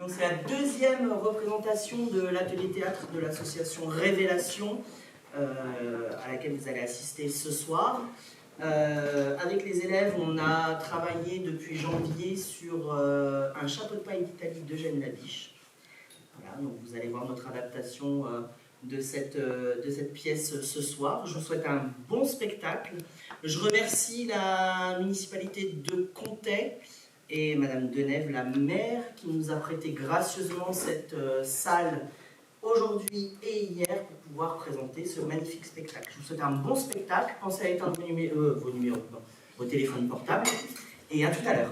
Donc c'est la deuxième représentation de l'atelier théâtre de l'association Révélation à laquelle vous allez assister ce soir. Avec les élèves, on a travaillé depuis janvier sur un chapeau de paille d'Italie d'Eugène Labiche. Voilà, donc vous allez voir notre adaptation de cette pièce ce soir. Je vous souhaite un bon spectacle. Je remercie la municipalité de Comté et Madame Denève, la maire, qui nous a prêté gracieusement cette salle aujourd'hui et hier pour pouvoir présenter ce magnifique spectacle. Je vous souhaite un bon spectacle. Pensez à éteindre vos téléphones portables. Et à tout à l'heure.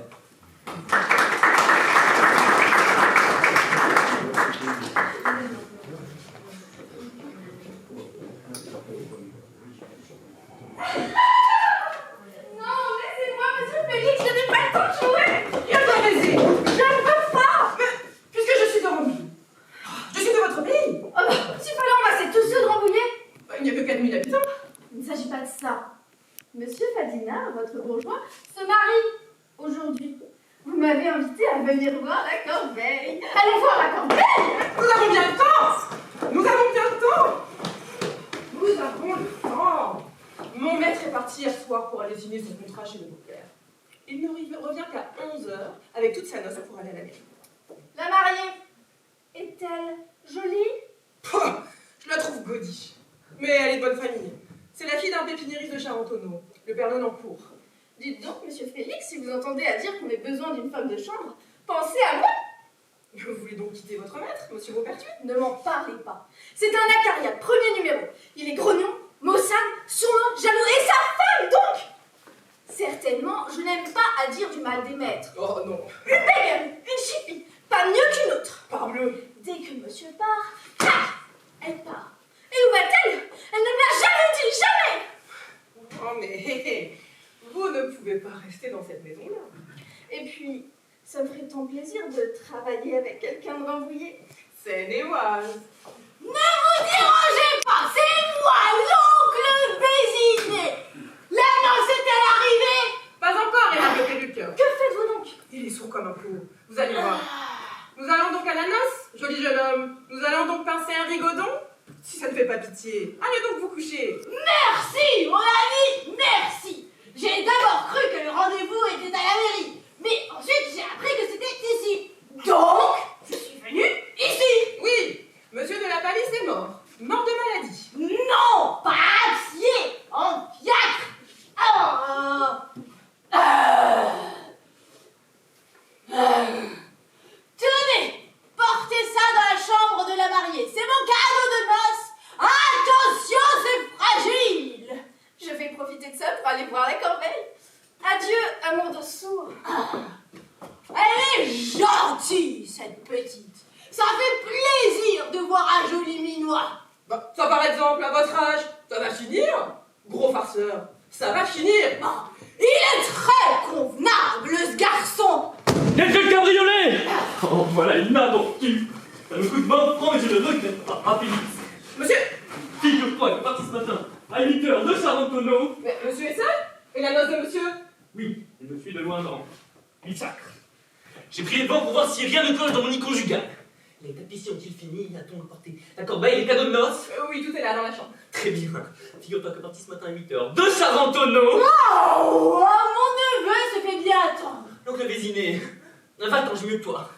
Monsieur Fadina, votre bourgeois, se marie aujourd'hui. Vous m'avez invité à venir voir la corbeille. Allez voir la corbeille! Nous avons bien le temps! Nous avons bien le temps! Nous avons le temps! Mon maître est parti hier soir pour aller signer son contrat chez le beau-père. Il ne revient qu'à 11h avec toute sa noce pour aller à la mairie. La mariée est-elle jolie? Pouah, je la trouve gaudiche. Mais elle est de bonne famille. C'est la fille d'un pépiniériste de Charentonneau, le père Nonancourt. Dites donc, monsieur Félix, si vous entendez à dire qu'on ait besoin d'une femme de chambre, pensez à moi. Vous voulez donc quitter votre maître, monsieur Beaupertuis? Ne m'en parlez pas. C'est un acariat, premier numéro. Il est grognon, maussade, sournois, jaloux, et sa femme donc! Certainement, je n'aime pas à dire du mal des maîtres. Oh non. Une bégueule, une chipie, pas mieux qu'une autre. Parbleu. Dès que monsieur part, tac, elle part. Et où va-t-elle? Elle ne me l'a jamais dit, jamais! Oh mais hé, hé. Vous ne pouvez pas rester dans cette maison-là. Et puis, ça me ferait tant plaisir de travailler avec quelqu'un de Rambouillet. C'est Néoise. Ne vous dérangez pas, c'est moi, l'oncle Bézinet. La noce est-elle arrivée? Pas encore, il a bloqué du cœur. Que faites-vous donc? Il est sourd comme un clou. Vous allez voir. Nous allons donc à la noce, joli jeune homme. Nous allons donc pincer un rigodon. Si ça ne fait pas pitié, allez donc vous coucher. Merci, mon ami, merci. J'ai d'abord cru que le rendez-vous était à la mairie, mais ensuite j'ai appris que c'était ici. Donc, je suis venue ici. Oui, monsieur de la Palisse est mort. Mort de maladie. Non, pas à pied, en fiacre. Tenez, portez ça dans la chambre de la mariée. C'est mon cadeau de noces. Attention, c'est fragile. Je vais profiter de ça pour aller voir la corbeille. Adieu, amour de sourd. Elle est gentille, cette petite. Ça fait plaisir de voir un joli minois. Bah, ça par exemple, à votre âge, ça va finir. Gros farceur, ça va finir. Oh, il est très convenable, ce garçon. Quelqu'un le cabriolet! Oh, voilà une aventure! Ça me coûte 20 francs et je le regrette pas. Rapide! Monsieur. Figure-toi que parti ce matin à 8h de Charentonneau. Mais monsieur est seul? Et la noce de monsieur? Oui, je me suis de loin dans une sacre. J'ai pris les bancs pour voir si rien ne cloche dans mon nid conjugal. Les tapisseries ont-ils fini? A-t-on apporté la corbeille, les cadeaux de noces? Oui, tout est là dans la chambre. Très bien. Figure-toi que parti ce matin à 8h de Charentonneau. Oh, mon neveu se fait bien attendre. Donc le Vésiné, va-t'en, j'ai mieux que toi.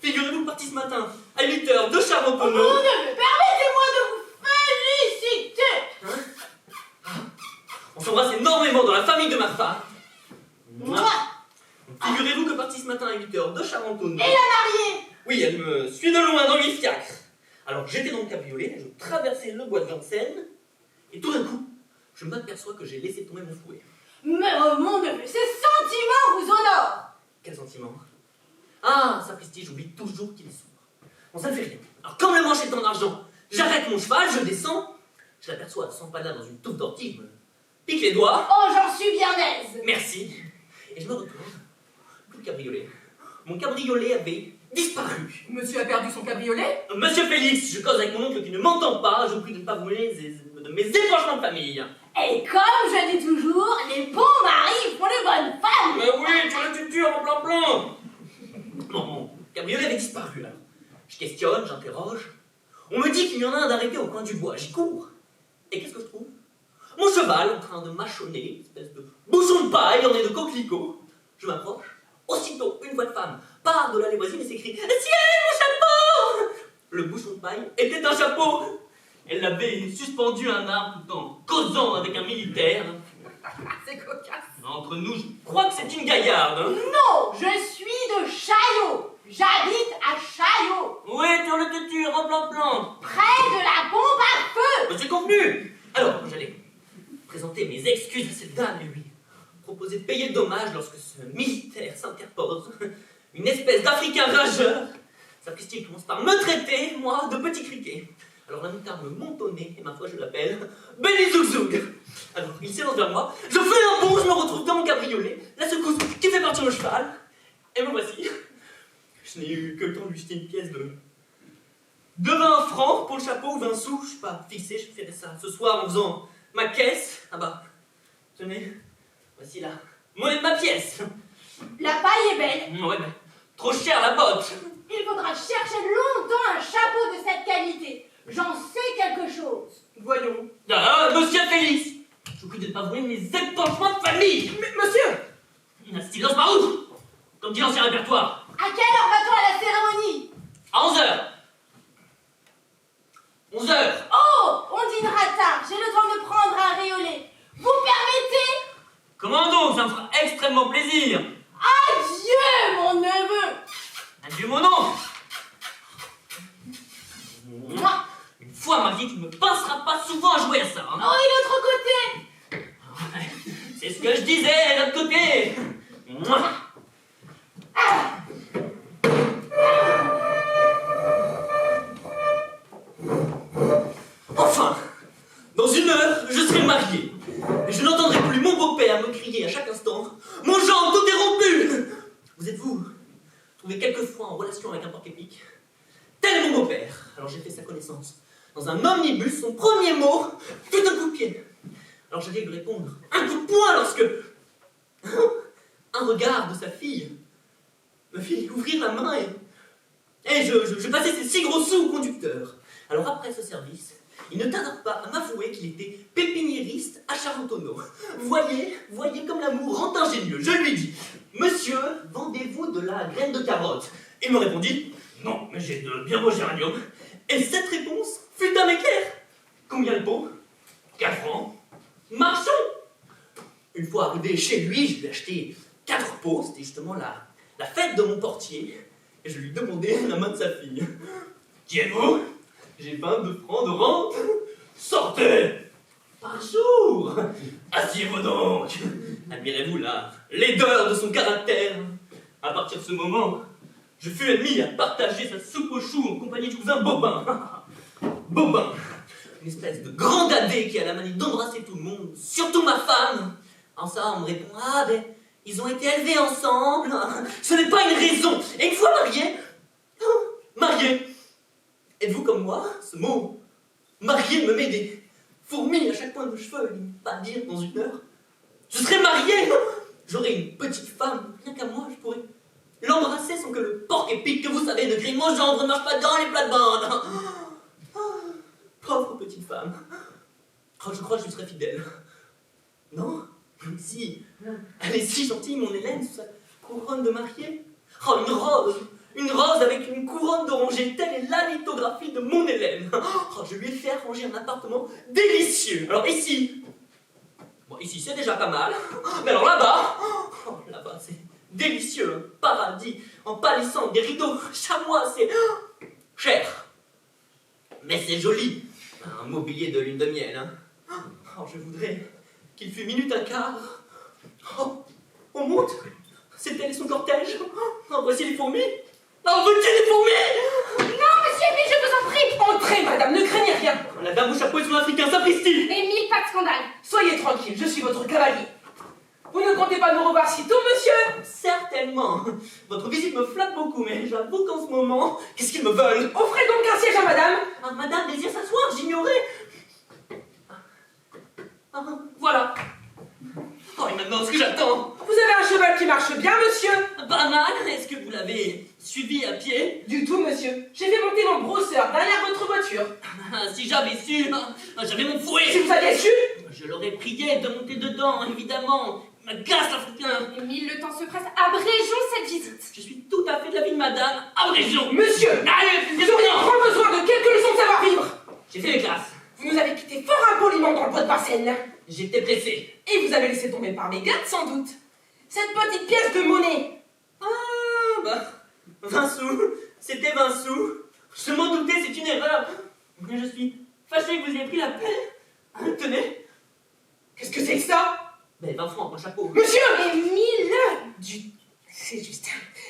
Figurez-vous que parti ce matin à 8h de Charentonneau. Mon neveu, permettez-moi de vous féliciter. Hein? On s'embrasse énormément dans la famille de ma femme. Moi. Figurez-vous que parti ce matin à 8h de Charentonneau. Et la mariée? Oui, elle me suit de loin dans les fiacres. Alors j'étais dans le cabriolet, je traversais le bois de Vincennes, et tout d'un coup, je m'aperçois que j'ai laissé tomber mon fouet. Mais oh, mon neveu, ces sentiments vous honorent. Quel sentiment? Ah, sapristi, j'oublie toujours qu'il est sourd. Bon, ça ne fait rien. Alors comme le manche est en argent, j'arrête mon cheval, je descends, je l'aperçois à 100 pas là dans une touffe d'ortie, je me pique les doigts. Oh, j'en suis bien aise. Merci. Et je me retourne. Plus de cabriolet. Mon cabriolet avait disparu. Monsieur a perdu son cabriolet? Monsieur Félix, je cause avec mon oncle qui ne m'entend pas, je vous prie de ne pas vous mêler de mes épanchements de famille. Et comme je dis toujours, les bons maris font les bonnes femmes. Mais oui, tu l'as tué en plein plein. Non, cabriolet avait disparu. Alors, je questionne, j'interroge. On me dit qu'il y en a un d'arrêté au coin du bois. J'y cours. Et qu'est-ce que je trouve? Mon cheval en train de mâchonner, une espèce de bouchon de paille orné de coquelicots. Je m'approche. Aussitôt, une voix de femme part de l'allée voisine et s'écrie « Ciel, mon chapeau !» Le bouchon de paille était un chapeau. Elle l'avait suspendu à un arbre tout en causant avec un militaire. C'est cocasse. Entre nous, je crois que c'est une gaillarde. Hein. Non, je suis de Chaillot. J'habite à Chaillot, Où est le têtu, plan près de la pompe à feu. C'est convenu. Alors, j'allais présenter mes excuses à cette dame et lui proposer de payer le dommage lorsque ce militaire s'interpose. Une espèce d'Africain rageur. Sapristi commence par me traiter, moi, de petit criquet. Alors la moutarde me monte au nez et ma foi je l'appelle Benny Zougzoug. Alors il s'élance vers moi, je fais un bond, je me retrouve dans mon cabriolet, la secousse qui fait partir le cheval, et me voici. Je n'ai eu que le temps de lui jeter une pièce de 20 francs pour le chapeau ou 20 sous, je sais pas, fixé, je ferai ça ce soir en faisant ma caisse. Ah bah, tenez, voici la monnaie de ma pièce. La paille est belle. Ouais, mais trop cher la botte. Il faudra chercher longtemps un chapeau de cette qualité. J'en sais quelque chose. Voyons. Ah, monsieur Félix, je vous prie de ne pas voler mes épanchements de famille. Mais monsieur! Un silence Marouche, comme dit l'ancien répertoire. À quelle heure va-t-on à la cérémonie? À 11h. 11h. Oh, on dînera tard. J'ai le temps de prendre un riolet. Vous permettez? Comment donc, ça me fera extrêmement plaisir. Adieu, mon neveu. Adieu mon nom. Moi. Une fois marié, tu ne me pinceras pas souvent à jouer à ça. Hein. Oh, et l'autre côté? Ouais, c'est ce que je disais, de l'autre côté. Mouah. Enfin, dans 1 heure, je serai marié. Et je n'entendrai plus mon beau-père me crier à chaque instant « Mon Jean, tout est rompu !» Vous êtes-vous trouvé quelquefois en relation avec un porc-épic? Tel est mon beau-père. Alors j'ai fait sa connaissance. Dans un omnibus, son premier mot fut un coup de pied. Alors j'allais lui répondre un coup de poing lorsque un regard de sa fille me fit ouvrir la main et je passais ces 6 gros sous au conducteur. Alors après ce service, il ne tarda pas à m'avouer qu'il était pépiniériste à Charentonneau. Voyez comme l'amour rend ingénieux. Je lui dis « Monsieur, vendez-vous de la graine de carotte ?» Il me répondit « Non, mais j'ai de bien beaux géraniums. » Et cette réponse fut un éclair. « Combien le pot ?»« 4 francs. »« Marchons !» Une fois arrivé chez lui, je lui ai acheté 4 pots. C'était justement la fête de mon portier. Et je lui demandais la main de sa fille. « Qui êtes-vous ? J'ai 22 francs de rente. Sortez ! Par jour. Asseyez-vous donc. Admirez-vous la laideur de son caractère. À partir de ce moment, je fus admis à partager sa soupe aux choux en compagnie de cousin Bobin. Bobin, une espèce de grand dadé qui a la manie d'embrasser tout le monde, surtout ma femme. En ça, on me répond « Ah, ben, ils ont été élevés ensemble. Ce n'est pas une raison. Et une fois mariés, êtes-vous comme moi? Ce mot marié me met des fourmis à chaque point de cheveux. Il ne pas dire dans 1 heure. Je serais marié. J'aurais une petite femme. Rien qu'à moi, je pourrais l'embrasser sans que le porc-épic que vous savez de Grimaud gendre ne marche pas dans les plates-bandes. Pauvre petite femme. Oh, je crois que je lui serais fidèle. Non? Si. Elle est si gentille, mon Hélène, sous sa couronne de mariée. Oh, une rose avec une couronne d'oranger, telle est la lithographie de mon Hélène. Oh, je lui ai fait arranger un appartement délicieux. Alors ici, bon, ici c'est déjà pas mal, mais alors là-bas, oh, là-bas c'est délicieux, un paradis en palissandre, des rideaux chamois, c'est cher, mais c'est joli, un mobilier de lune de miel. Hein. Oh, je voudrais qu'il fût minute un quart. Oh, on monte, c'est elle et son cortège. Oh, voici les fourmis. Oh, veux-tu les fourmis? Non, monsieur, mais je vous en prie. Entrez, madame, ne craignez rien. La dame au chapeau et son africain, sapristi. Mais 1000 pas de scandale. Soyez tranquille, je suis votre cavalier. Vous ne comptez pas nous revoir si tôt, monsieur? Certainement. Votre visite me flatte beaucoup, mais j'avoue qu'en ce moment, qu'est-ce qu'ils me veulent? Offrez donc un siège à madame. Ah, madame désire s'asseoir, j'ignorais. Ah, voilà. Oh, et maintenant, ce que j'attends? Vous avez un cheval qui marche bien, monsieur? Pas mal. Est-ce que vous l'avez suivi à pied. Du tout, monsieur. J'ai fait monter mon brosseur derrière votre voiture. Ah, si j'avais su, j'avais mon fouet. Si vous aviez su, Je l'aurais prié de monter dedans, évidemment. Il m'agace, l'Africain. Émile, le temps se presse. Abrégeons cette visite. Je suis tout à fait de l'avis de madame. Abrégeons. monsieur, Allez, vous auriez grand besoin de quelques leçons de savoir-vivre. J'ai fait les classes. Vous nous avez quitté fort impoliment dans le bois de Vincennes. J'étais pressé. Et vous avez laissé tomber par mégarde, sans doute. Cette petite pièce de monnaie. Ah, bah, 20 sous. C'était 20 sous. Je m'en doutais, c'est une erreur. Mais je suis fâché que vous ayez pris la peine. Tenez. Qu'est-ce que c'est que ça? Mais 20 francs, un chapeau. Monsieur! Émile! C'est juste.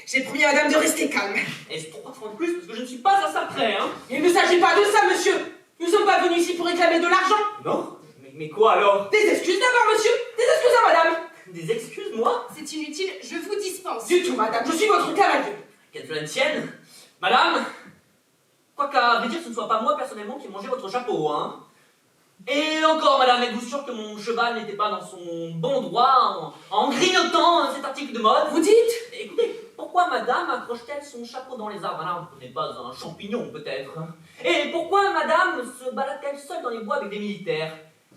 J'ai promis à madame de rester calme. Est-ce 3 francs de plus parce que je ne suis pas à ça près, hein? Il ne s'agit pas de ça, monsieur. Nous ne sommes pas venus ici pour réclamer de l'argent. Non? Mais quoi alors? Des excuses d'abord, monsieur. Des excuses à madame. Des excuses, moi? C'est inutile, je vous dispense. Du tout, madame. Je suis votre cavalier. Qu'elle cela ne tienne. Madame, quoiqu'à vrai dire, ce ne soit pas moi personnellement qui ai mangé votre chapeau, hein. Et encore, madame, êtes-vous sûre que mon cheval n'était pas dans son bon droit en grignotant cet article de mode? Vous dites? Écoutez, pourquoi madame accroche-t-elle son chapeau dans les arbres? Un arbre n'est pas un champignon, peut-être. Et pourquoi madame se balade-t-elle seule dans les bois avec des militaires?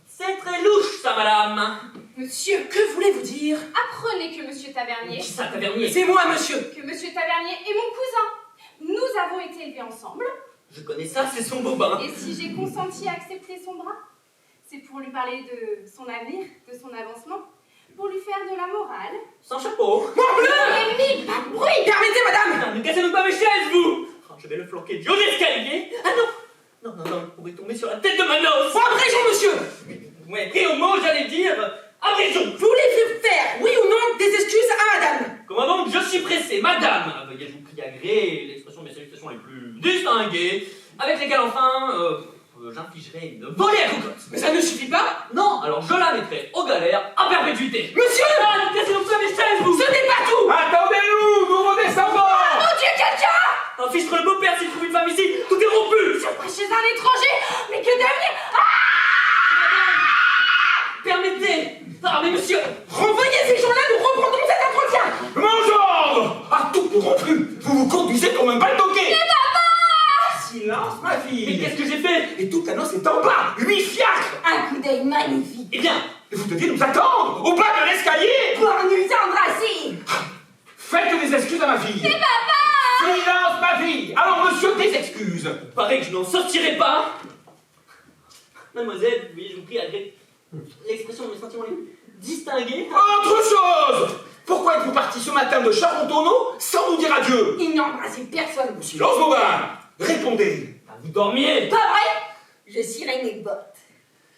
C'est très louche, ça, madame. Monsieur, que voulez-vous dire? Apprenez que Monsieur Tavernier, Qui ça, Tavernier? C'est moi, monsieur. que Monsieur Tavernier est mon cousin. Nous avons été élevés ensemble. Je connais ça, c'est son bobin. Et si j'ai consenti à accepter son bras, c'est pour lui parler de son avenir, de son avancement, pour lui faire de la morale. Sans chapeau. Émile, pas de bruit! Permettez, madame. Ne cassez-nous pas mes chaises, vous. Oh, je vais le flanquer du haut d'escalier. Ah non. Non, non, non, vous pourrez tomber sur la tête de ma noce. Abrégeons, monsieur. Vous m'avez pris au mot, j'allais dire. Abrégeons. Voulez-vous faire, oui ou non, des excuses à madame? Comment donc je suis pressé, madame? Veuillez, je vous prie agréer l'expression de mes salutations les plus distinguées, avec lesquelles enfin, j'infligerai une volée à cocotte. Mais ça ne suffit pas. Non, alors je la mettrai aux galères à perpétuité. Monsieur, Ah, ne cassez-nous pas mes chaises, vous. ce n'est pas tout. Attendez-nous, nous redescendons. Mon Dieu, quelqu'un! Un fichtre le beau-père, s'il trouve une femme ici, tout est rompu. Je crois chez un étranger! Mais que devenir? Permettez. Ah, mais monsieur. Renvoyez ces gens-là, nous reprendrons cet entretien. Mon ordre. À tout corrompu, vous vous conduisez comme un baltoquet. Silence, ma Mais fille. qu'est-ce que j'ai fait? Et toute la noce est en bas, 8 fiacres. Un coup d'œil magnifique! Eh bien, Et vous deviez nous attendre, au bas de l'escalier. Pour nous embrasser! Faites des excuses à ma fille. C'est papa. Silence, ma fille. Alors, monsieur, des excuses. paraît que je n'en sortirai pas. Mademoiselle, veuillez, je vous prie, agréer l'expression de mes sentiments les plus distingués. Autre chose. Pourquoi êtes-vous parti ce matin de Charentonneau sans nous dire adieu? Il n'a embrassé personne! Silence, Bobin. Répondez. Ah, vous dormiez. Pas vrai? Je cirais mes bottes.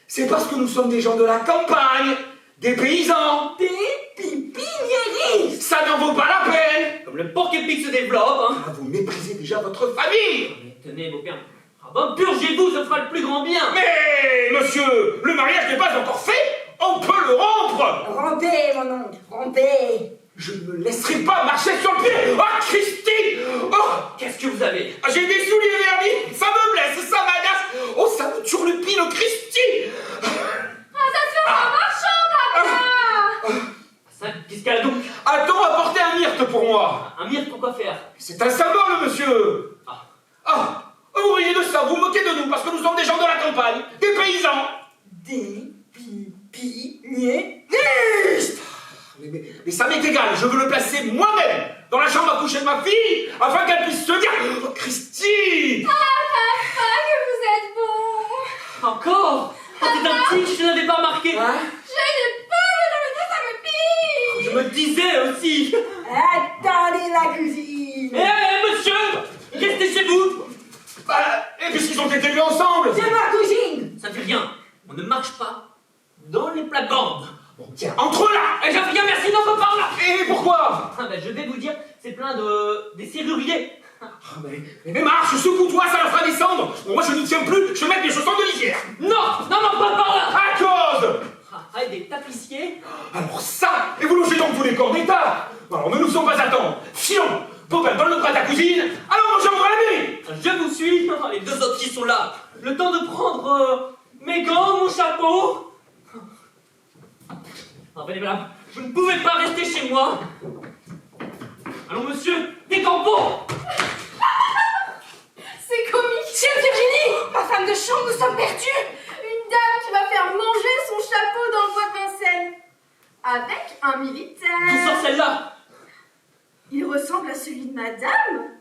C'est parce que nous sommes des gens de la campagne, des paysans. Des pipiniéristes! Ça n'en vaut pas la peine. Comme le porc épic se développe, hein. Ah, vous méprisez déjà votre famille. Mais tenez, beau-père. Ah bon, purgez-vous, ce fera le plus grand bien. Mais, monsieur, le mariage n'est pas encore fait. On peut le rompre. Rompez, mon oncle, rompez! Je ne me laisserai pas marcher sur le pied. Oh, Christy. Oh, Qu'est-ce que vous avez? j'ai des souliers vernis. Ça me blesse, ça m'agace. Oh, ça me turlupine, Christy. Ah, ça se fait en marchant, papa! Ça, qu'est-ce qu'elle a donc? A-t-on apporté un myrte pour moi? Un myrte, pourquoi faire? C'est un symbole, monsieur. Ah. Ah, vous riez de ça, vous moquez de nous parce que nous sommes des gens de la campagne, des paysans. Des pipiniéristes! Mais ça m'est égal, je veux le placer moi-même dans la chambre à coucher de ma fille afin qu'elle puisse se dire oh, Christy. Papa, que vous êtes bon! Encore? Oh, c'est un petit, je n'avais pas remarqué. Hein? J'ai peur, ça me pique! Je me disais aussi. Attendez la cuisine! Monsieur, restez chez vous. Bah, et puisqu'ils ont été élevés ensemble. C'est ma cousine! Ça ne fait rien. On ne marche pas dans les plates-bandes. Bon, tiens, entre là. Et j'ai rien, merci, non, pas par là. Et pourquoi? Ah ben, je vais vous dire, c'est plein des serruriers. Ah, mais marche, secoue-toi, ça la fera descendre. Bon, moi je n'y tiens plus, je vais mettre mes chaussons de lisière. Non, non, non, pas par là. À cause. Ah, et des tapissiers. Alors ça, et vous logez donc tous les corps d'État. Alors ne nous faisons pas attendre. Filons. Bobin, donne le bras à ta cousine. Alors moi j'envoie la mairie. Je vous suis. Les deux autres qui sont là. Le temps de prendre mes gants, mon chapeau. Ah, venez, madame, vous ne pouvez pas rester chez moi. Allons, monsieur, des campos. sommes perdus! Une dame qui va faire manger son chapeau dans le bois de Vincennes. Avec un D'où militaire. sort celle-là? Il ressemble à celui de madame.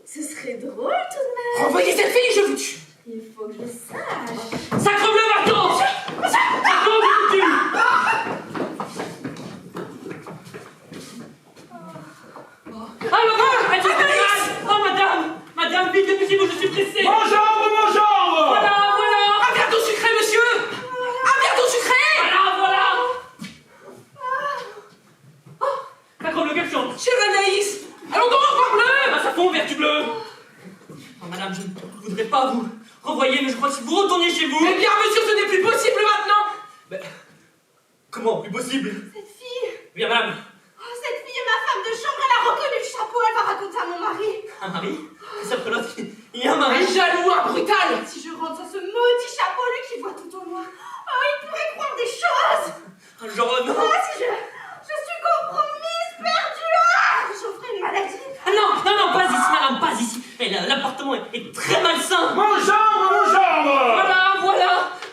Ce serait drôle tout de même. Renvoyez cette fille, je vous tue. Il faut que je sache. Sacre-bleu, Marteau! Marteau, je te tue! Ah, maman! Oh, madame! Madame, vite, dépêchez-vous, je suis pressé! Mon jambe! Voilà, voilà! Un verre d'eau sucrée, monsieur. Un verre d'eau sucrée. Voilà! Sacre-bleu, quelle chance! Chère Anaïs, allons donc voir bleu. Ah, ça fond, vertu bleue! Oh, madame, je ne voudrais pas vous renvoyer, mais je crois que si vous retourniez chez vous... Eh bien, monsieur, ce n'est plus possible maintenant. Ben, comment, plus possible? Cette fille. Bien, madame. Oh, cette fille est ma femme de chambre. Elle a reconnu le chapeau. Elle va raconter à mon mari. Un mari? C'est sûr que l'autre, il y a un mari. Un jaloux, un brutal. Si je rentre sur ce maudit chapeau, lui qui voit tout au noir. Oh, il pourrait croire des choses. Genre, non! Oh, si je suis compromise, perdue. Ah, j'en ferai une maladie. Ah non, pas ici, madame, pas ici. Mais l'appartement est très malsain. Mon jambe! Voilà. Bon,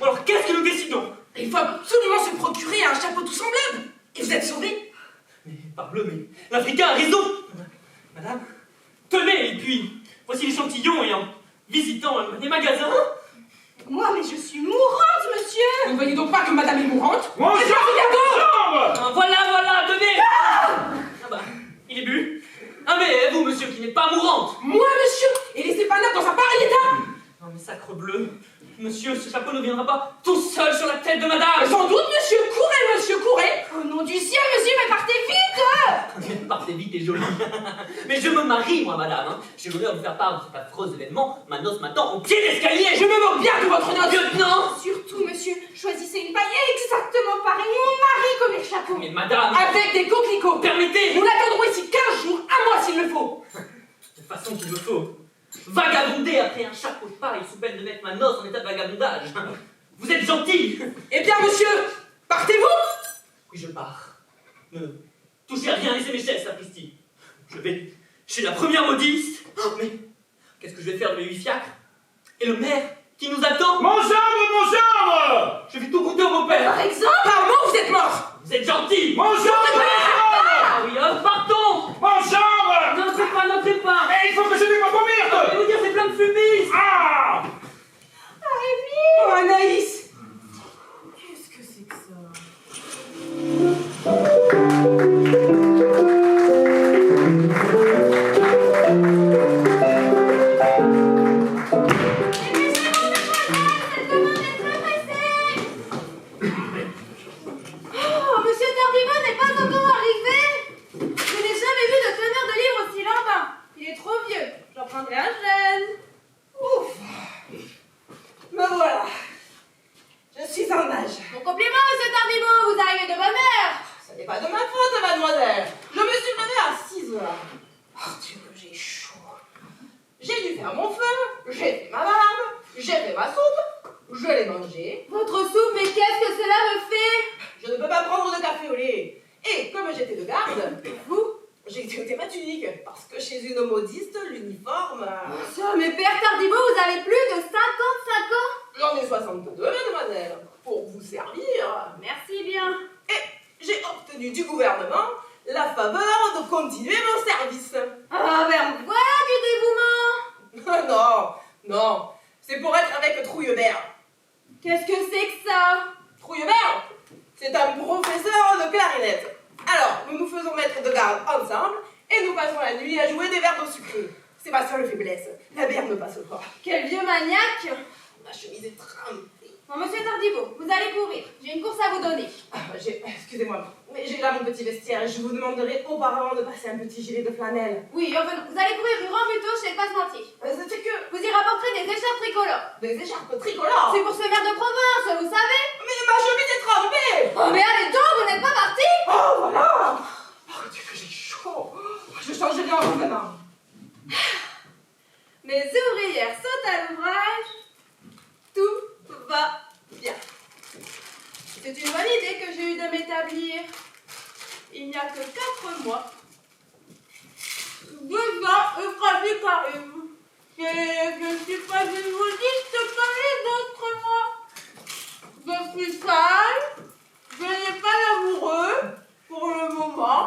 alors, qu'est-ce que nous décidons? Il faut absolument se procurer un chapeau tout semblable. Et vous êtes sauvé. Mais, parbleu, mais l'Africain a raison. Madame, tenez, et puis, voici l'échantillon et en visitant les magasins. Moi, mais je suis mourante, monsieur. Vous ne voyez donc pas que madame est mourante. Mon Eh bien, jambe! regardons. Ah, voilà, tenez. Ah bah, il est bu. Ah mais vous, monsieur, qui n'êtes pas mourante. Moi, monsieur. Et laissez pas Nap dans un pareil état. Non mais sacre bleu, monsieur, ce chapeau ne viendra pas tout seul sur la tête de madame. Sans doute, monsieur. Courez, monsieur, courez. Au nom du ciel, monsieur, mais partez vite. Mais partez vite et jolie. Mais je me marie, moi, madame. Hein. J'ai l'honneur de vous faire part de cet affreux événement. Ma noce m'attend au pied d'escalier. Je me moque bien de votre note. Lieutenant. Surtout, monsieur, choisissez une paille exactement pareille. Mon mari comme les chapeaux. Mais madame, Avec des coquelicots. permettez. Nous l'attendrons ici 15 jours, un mois s'il le faut. De façon qu'il me faut. Vagabonder après un chapeau de paille sous peine de mettre ma noce en état de vagabondage. Vous êtes gentil. Eh bien, monsieur, partez-vous. Oui, je pars. Ne touchez à rien, laissez mes chaises, sapristi. Je vais chez la première modiste. Oh, mais qu'est-ce que je vais faire de mes 8 fiacres? Et le maire qui nous attend? Mon jambe! Je vais tout goûter au beau-père. Par exemple. Par un mot, vous êtes mort. Vous êtes gentil. Mon jambe! Ah oui, partons. Mon jambe! N'entrez pas. Eh, il faut que je dise ma Je vais vous dire, c'est plein de fumée. Ah! Oh, Anaïs. Qu'est-ce que c'est que ça? Oh, monsieur Tardivaux n'est pas encore arrivé. Je n'ai jamais vu de teneur de livre aussi lambin. Il est trop vieux. J'en prendrai un jeune. Ouf. Me voilà. Je suis en âge. Mon compliment, monsieur Tardivaux, vous arrivez de bonne heure. Ce n'est pas de ma faute, mademoiselle. Je me suis levée à 6 heures. Oh Dieu, que j'ai chaud. J'ai dû faire mon feu, j'ai fait ma barbe, j'ai fait ma soupe, je l'ai mangée. Votre soupe, mais qu'est-ce que cela me fait? Je ne peux pas prendre de café au lait. Et comme j'étais de garde, j'ai ôté ma tunique. Parce que chez une modiste, l'uniforme... Monsieur, mais père Tardivaux, vous avez plus de 55 ans. J'en ai 62, mademoiselle. Pour vous servir. Merci bien. Et j'ai obtenu du gouvernement la faveur de continuer mon service. Ah ben voilà du dévouement. Non, c'est pour être avec Trouillebert. Qu'est-ce que c'est que ça? Trouillebert, c'est un professeur de clarinette. Alors, nous nous faisons mettre de garde ensemble et nous passons la nuit à jouer des verres d'eau sucrée. C'est ma seule faiblesse. La bière ne passe pas. Quel vieux maniaque. Ma chemise est trempée. Bon, monsieur Tardivaux, vous allez courir. J'ai une course à vous donner. Excusez-moi, mais j'ai là mon petit vestiaire et je vous demanderai auparavant de passer un petit gilet de flanelle. Oui, enfin, vous allez courir rue Rambuteau chez le passementier. C'est que Vous y rapporterez des écharpes tricolores. des écharpes tricolores. C'est pour ce maire de province, vous savez. Mais ma chemise est trempée. Oh, mais allez donc, vous n'êtes pas parti. Oh, voilà. Oh, Dieu, que j'ai chaud. Je changerai en revenant. Mes ouvrières sautent à l'ouvrage. Tout va bien. C'est une bonne idée que j'ai eue de m'établir. Il n'y a que 4 mois. Déjà, le trafic arrive. je ne suis pas une maudite comme les autres, moi. Je suis sale, je n'ai pas d'amoureux, pour le moment.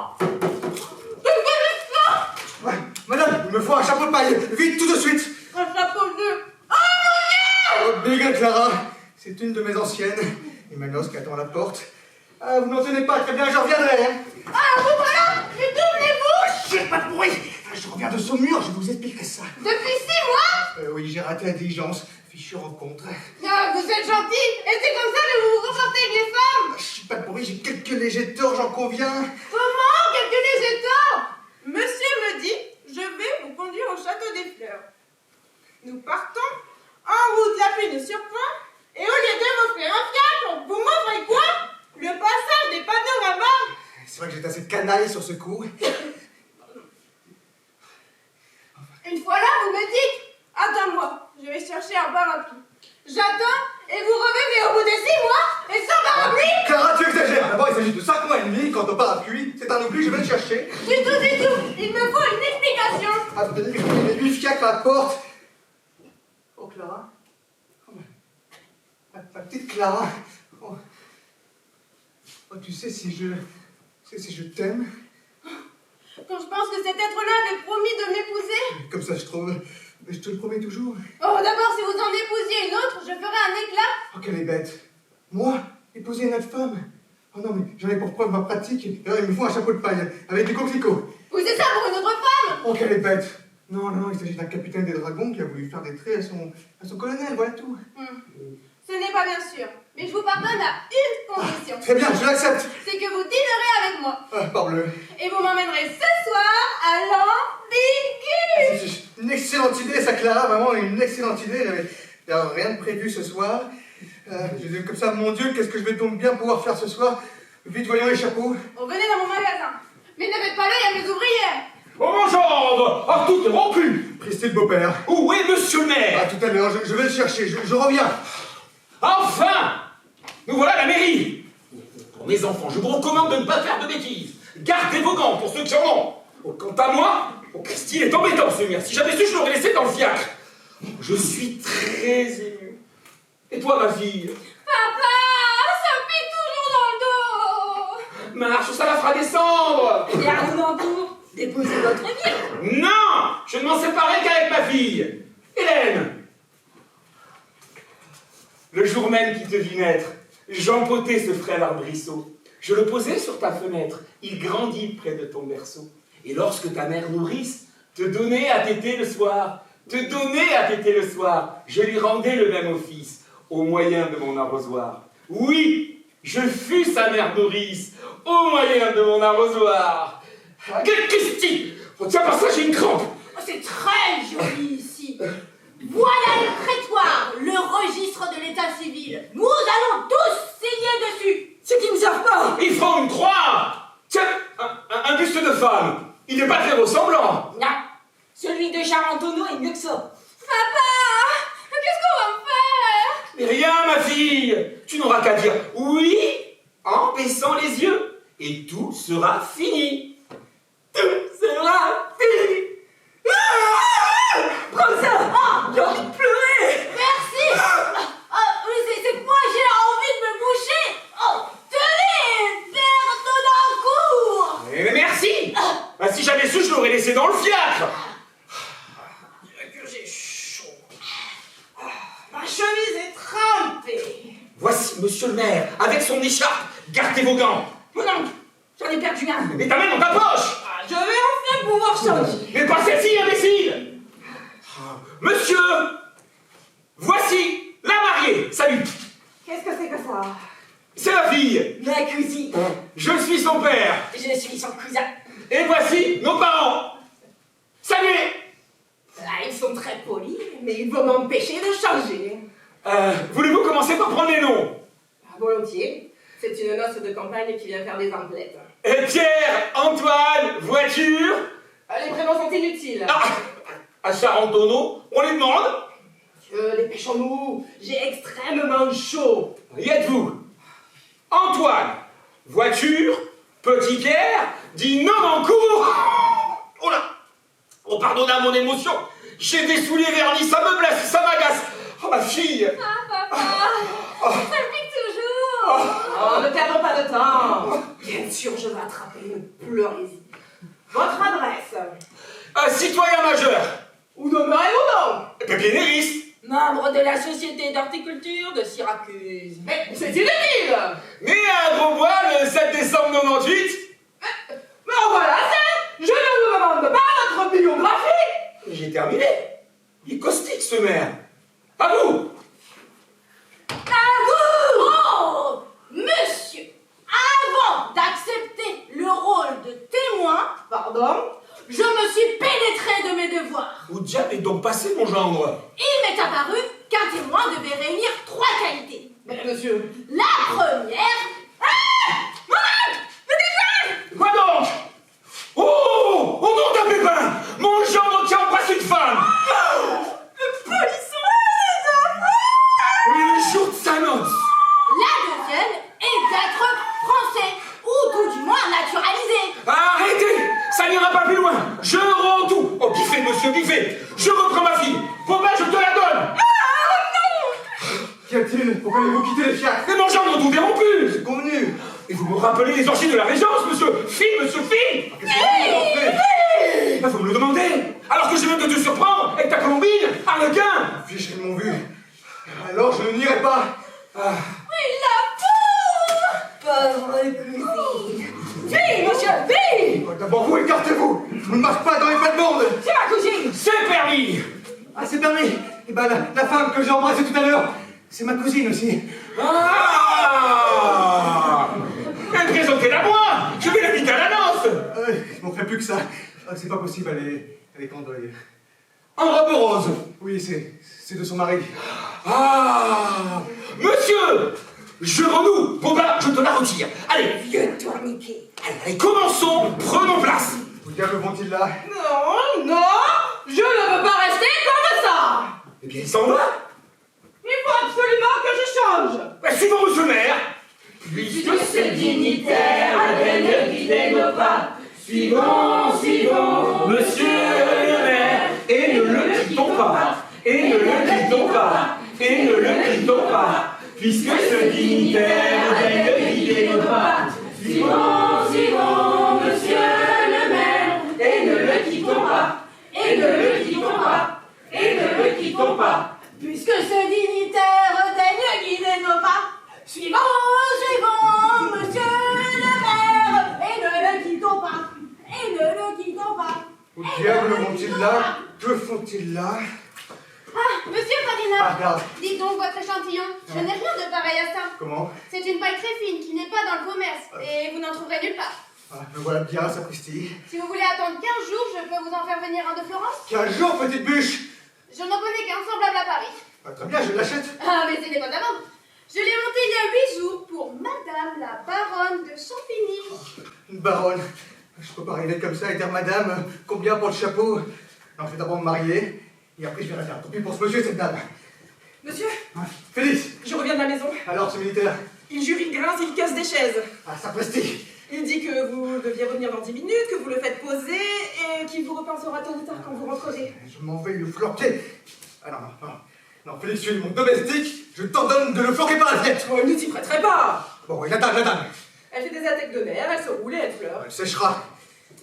Ouais, madame, il me faut un chapeau de paille, vite, tout de suite. Un chapeau de... Oh, Big Clara, c'est une de mes anciennes, et ma noce qui attend à la porte. Ah, vous n'en tenez pas, très bien, je reviendrai, hein. Ah, vous voilà, je tourne les bouches. Chut, pas de bruit. Je reviens de Saumur, je vous expliquerai ça. Depuis 6 mois. Oui, j'ai raté la diligence, fichue rencontre. Ah, vous êtes gentil, et c'est comme ça que vous vous comportez avec les femmes. Chut, pas de bruit, j'ai quelques légers torts, j'en conviens. Comment, quelques légers torts? Monsieur me dit, je vais vous conduire au château des Fleurs. Nous partons, en route la pluie nous surprend, et au lieu de m'offrir un fiacre, vous m'offrez quoi? Le passage des panoramas. C'est vrai que j'étais assez canaille sur ce coup. Une fois là, vous me dites, attends-moi, je vais chercher un parapluie. J'attends, et vous revenez au bout de 6 mois, et sans parapluie? Clara, tu exagères. D'abord, il s'agit de 5 mois et demi. Quant au parapluie, c'est un oubli, je vais le chercher. Du tout, il me faut une explication. Ah, vous tenez que je mets 8 fiacres à la porte. Oh, Clara. Oh, ma petite Clara. Oh. Oh, tu sais, si je t'aime. Quand je pense que cet être-là avait promis de m'épouser. Comme ça, je trouve. Mais je te le promets toujours. Oh, d'abord, si vous en épousiez une autre, je ferais un éclat. Oh, qu'elle est bête. Moi, épouser une autre femme. Oh non, mais j'en ai pour preuve ma pratique. Alors, il me faut un chapeau de paille avec des coquelicots. Poussez ça pour une autre femme. Oh, qu'elle est bête. Non, il s'agit d'un capitaine des dragons qui a voulu faire des traits à son colonel, voilà tout. Ce n'est pas bien sûr, mais je vous pardonne à une condition. Très bien, je l'accepte. C'est que vous dînerez avec moi. Ah, parbleu. Et vous m'emmènerez ce soir à l'ambigu. C'est une excellente idée, ça, Clara, vraiment une excellente idée. J'avais rien de prévu ce soir. Je dis comme ça, mon Dieu, qu'est-ce que je vais donc bien pouvoir faire ce soir? Vite, voyons les chapeaux. Venez dans mon magasin. Mais ne faites pas l'œil à mes ouvrières. Oh mon gendre! Ah, tout est rompu! Christine Beaupère. Où est monsieur le maire? À tout à l'heure, je vais le chercher, je reviens. Enfin! Nous voilà à la mairie! Pour mes enfants, je vous recommande de ne pas faire de bêtises. Gardez vos gants pour ceux qui en ont. Oh, quant à moi, Christine est embêtant ce mien. Si j'avais su, je l'aurais laissé dans le fiacre. Je suis très ému. Et toi, ma fille? Papa, ça me pique toujours dans le dos. Marche, ça la fera descendre. Eh bien, Armando, déposez votre vie. Non! Je ne m'en séparerai qu'avec ma fille. Hélène! Le jour même qui te vit naître, j'empotai ce frêle arbrisseau. Je le posai sur ta fenêtre. Il grandit près de ton berceau. Et lorsque ta mère nourrice te donnait à téter le soir, je lui rendais le même office, au moyen de mon arrosoir. Oui, je fus sa mère nourrice, au moyen de mon arrosoir. Christy! Oh, tiens, par ça, j'ai une crampe. Oh, c'est très joli ici. Voilà le prétoire, le registre de l'état civil. Nous allons tous signer dessus. Ceux qui ne savent pas. Ils feront une croix. Tiens, un buste de femme. Il n'est pas très ressemblant. Non, celui de Charentonneau est mieux que ça. Papa, qu'est-ce qu'on va faire? Mais rien, ma fille. Tu n'auras qu'à dire oui en baissant les yeux. Et tout sera fini. Tout sera fini. Prends ça. J'ai envie de pleurer. Merci. C'est que moi j'ai envie de me boucher. Oh, tenez, Père Donnancourt. Mais merci. Bah, si j'avais su, je l'aurais laissé dans le fiacre. Que j'ai chaud. Ma chemise est trempée. Voici monsieur le maire, avec son écharpe. Gardez vos gants. Mon oncle, j'en ai perdu un. Mais ta main dans ta poche. Je vais enfin pouvoir changer. Mais pas celle-ci, imbécile. Monsieur, voici la mariée. Salut. Qu'est-ce que c'est que ça? C'est la fille. Ma cousine. Je suis son père. Je suis son cousin. Et voici nos parents. Salut. Ils sont très polis, mais ils vont m'empêcher de changer. Voulez-vous commencer par prendre les noms? Volontiers. C'est une noce de campagne qui vient faire des emplettes. Pierre, Antoine, voiture. Les prénoms sont inutiles. Ah, à Charentonneau, on les demande. Monsieur, dépêchons-nous. J'ai extrêmement chaud. Y êtes-vous? Antoine, voiture, petit Pierre, dit non en cours. Oh là. Oh, pardonnez mon émotion. J'ai des souliers vernis, ça me blesse, ça m'agace. Oh, ma fille. Ah, papa, ça pique toujours. Oh, ne perdons pas de temps. Bien sûr, je vais attraper une pleurez-y. Votre adresse? Citoyen majeur. Où demeurez-vous donc? Pépiniériste. Membre de la Société d'horticulture de Syracuse. Mais c'est inutile! Né à Grosbois le 7 décembre 98. Mais en voilà assez! Je ne vous demande pas votre biographie! J'ai terminé. Il est caustique, ce maire. À vous. Oh, monsieur, avant d'accepter le rôle de témoin, Pardon? je me suis pénétrée de mes devoirs. Où diable est donc passé, mon gendre? Il m'est apparu qu'un témoin devait réunir 3 qualités. Mais monsieur... La première... Quoi donc? Oh! Au nom d'un pépin! Mon gendre qui embrasse une femme! Le jour de sa noce! La deuxième est d'être français, ou tout du moins naturalisé. Arrêtez! Ça n'ira pas plus loin! Je rends tout! Oh, biffez, monsieur, biffez! Je reprends ma fille! Bon ben, je te la donne! Qu'y a-t-il? Pourquoi avez-vous quitté les fiacres? Mais mon gendre, nous verrons plus! C'est convenu. Et vous me rappelez les orgies de la Régence, monsieur! Fille, monsieur, fille! Qu'est-ce que vous en faites? Ben, vous me le demandez! Alors que je viens de te surprendre avec ta colombine, harlequin! Ficheries m'ont vu. Alors je n'irai pas. Ah, Pauvre cousine. Vie, monsieur, vie! d'abord vous, écartez-vous. Je ne marche pas dans les pas de monde. C'est ma cousine! C'est permis! Ah, c'est permis. Eh ben, la femme que j'ai embrassée tout à l'heure, c'est ma cousine aussi. Ah! Présentez-la moi! Je vais l'inviter à la noce! Il manquerait plus que ça. Ah, c'est pas possible, elle est pendeuille. En robe rose! Oui, c'est de son mari. Ah! Monsieur! Je renoue! Bon ben, je te la retire. Allez, Vieux tourniquet. allez, commençons, prenons place! Où diable vont-ils là? Non, non! Je ne veux pas rester comme ça! Eh bien, il s'en va! Il faut absolument que je change! Ben, suivons monsieur le maire! Puisque ce dignitaire daigne guider nos pas, suivons, suivons, Monsieur le maire, et ne le quittons pas, et ne le quittons pas, et ne le quittons pas, puisque ce dignitaire daigne guider nos pas. suivons, suivons, monsieur le maire, et ne le quittons pas, et ne le quittons pas, et ne le quittons pas. Puisque ce dignitaire daigne guider nos pas, suivons, suivons, monsieur le maire, et ne le quittons pas, et ne le quittons pas. Où diable vont-ils là? Que font-ils là? Ah, monsieur Ah, Ferdinand, regarde. dites donc votre échantillon, je n'ai rien de pareil à ça. Comment? C'est une paille très fine qui n'est pas dans le commerce, et vous n'en trouverez nulle part. Ah, me voilà bien, sapristi. Si vous voulez attendre 15 jours, je peux vous en faire venir un de Florence. 15 jours, petite bûche! Je n'en connais qu'un semblable à Paris. Ah, très bien, je l'achète. Ah, mais ce n'est pas à vendre. Je l'ai monté il y a 8 jours pour Madame la Baronne de Champigny. Une baronne. Je peux pas arriver comme ça et dire madame, combien pour le chapeau? Non, je vais d'abord me marier, et après je verrai bien. Tant pis pour ce monsieur et cette dame. Monsieur, Ah, Félix, je reviens de la maison. alors ce militaire? Il jure, il grince, il casse des chaises. Ah, sapristi! Il dit que vous deviez revenir dans 10 minutes, que vous le faites poser, et qu'il vous repensera tôt ou tard quand vous rentrerez. Je m'en vais le flanquer. Ah non, non, non. Non, Félix, tu es mon domestique, je t'ordonne de le flanquer par la fenêtre. Oh, il ne t'y prêterait pas. Bon, oui, la dame. Elle fait des attaques de nerfs, elle se roule et elle pleure. Elle séchera.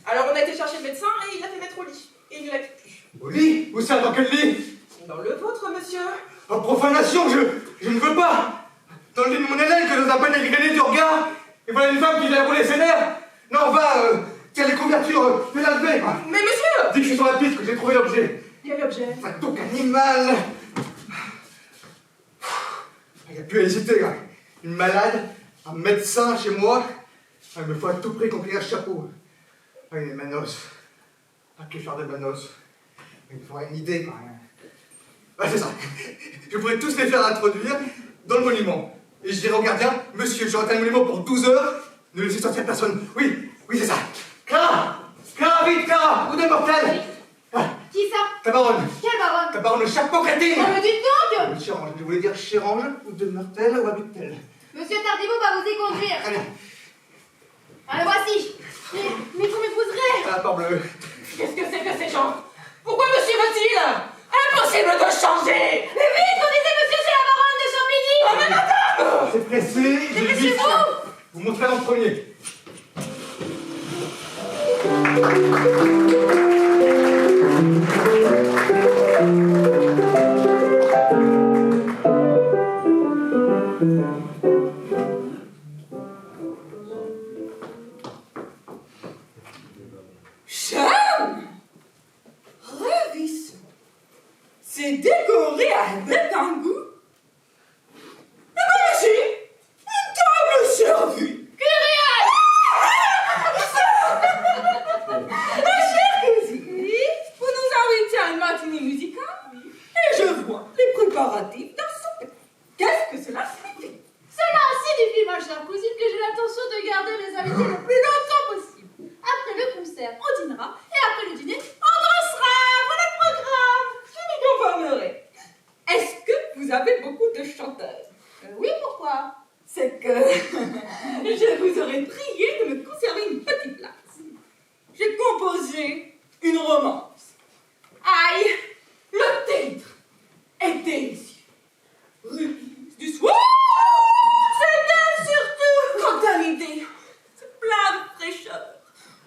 Alors on a été chercher le médecin et il l'a fait mettre au lit. Et il ne la quitte plus. Au lit? Où ça? Dans quel lit? Dans le vôtre, monsieur. En profanation, je ne veux pas. Dans le lit de mon élève, que nous a pas dégradé du regard. Et voilà une femme qui vient rouler ses nerfs. Non, va, tiens les couvertures, fais la lever, quoi. Mais monsieur! Dis que je suis sur la piste, que j'ai trouvé l'objet. Quel objet? Ça donc animal. Il n'y a plus à hésiter, là. Une malade, un médecin chez moi. Ah, il me faut à tout prix qu'on paye un chapeau. Ah, il est Manos. Ah, que faire de Manos? Il me faudrait une idée, quoi. Ah, c'est ça. Je pourrais tous les faire introduire dans le monument. Et je dirais au gardien, monsieur, j'aurai atteint le monument pour 12 heures, ne laissez sortir personne. Oui, c'est ça. Clara! Clara, vite, Clara! Où des mortels? Ah, Qui ça? ta baronne. Quelle baronne? Ta baronne, le chapeau crétine! Oh, mais dites donc! Chérange, je voulais dire Chérange, ou de Martel, ou habite-t-elle? Monsieur Tardivaux va vous y conduire. Très bien. Ah, le voici. Mais vous m'épouserez. Ah, parbleu. Qu'est-ce que c'est que ces gens? Pourquoi me suffit-il? Impossible de changer! Mais vite, on disait monsieur, c'est la baronne de Champigny! Oh, mais madame! C'est pressé, j'ai Mais vite. c'est vous! Vous montrez en premier. Charme! Ravissant! C'est décoré avec un goût! Et comme ici, une table servie! Ma chère cousine, vous nous invitez à une matinée musicale et je vois les préparatifs d'un souper. Qu'est-ce que cela signifie? Cela signifie, ma chère cousine, que j'ai l'intention de garder les invités le plus longtemps possible. Après le concert, on dînera, et après le dîner, on dansera. Voilà le programme. Je me conformerai. Est-ce que vous avez beaucoup de chanteurs? Oui, pourquoi? C'est que je vous aurais prié de me conserver une petite place. J'ai composé une romance. Aïe, le titre est délicieux. Rubis du soir. C'est bien surtout. Quant à l'idée, c'est plein de fraîcheur.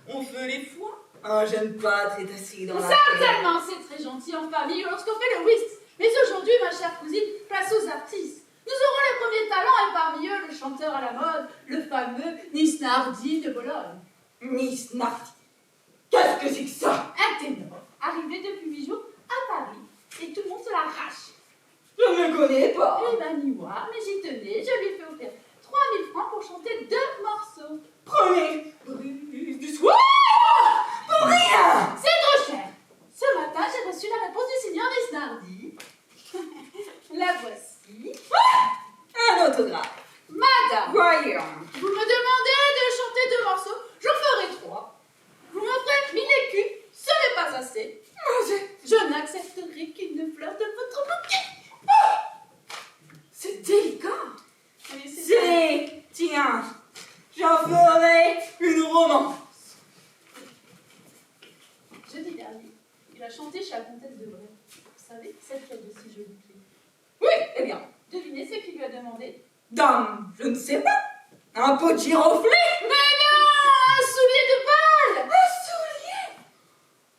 On fait les foies. Un jeune pâtre est assis dans la terre. Certainement, c'est très gentil en famille lorsqu'on fait le whist. Mais aujourd'hui, ma chère cousine, place aux artistes. Nous aurons les premiers talents et parmi eux, le chanteur à la mode, le fameux Nisnardi de Bologne. Miss Nardi. Qu'est-ce que c'est que ça? Un ténor, arrivé depuis 8 jours à Paris, et tout le monde se l'arrache. Je ne connais pas. Eh ben, ni moi, mais j'y tenais, je lui ai fait offrir 3000 francs pour chanter 2 morceaux. Prenez brise du soir pour rien. C'est trop cher. Ce matin, j'ai reçu la réponse du seigneur Nisnardi. La voici. Un autographe. Madame, Voyons. vous me demandez de chanter 2 morceaux, j'en ferai 3. Vous m'offrez 1000 écus, ce n'est pas assez. Je n'accepterai qu'une fleur de votre bouquet. C'est délicat. Oui, C'est... Tiens, j'en ferai une romance. Jeudi dernier, il a chanté chez la comtesse de Bray. Vous savez, celle qui a de si jolies clés. Oui, eh bien. Devinez ce qu'il lui a demandé. Dame, je ne sais pas. Un pot de giroflée. Mais non, un soulier de balle. Un soulier.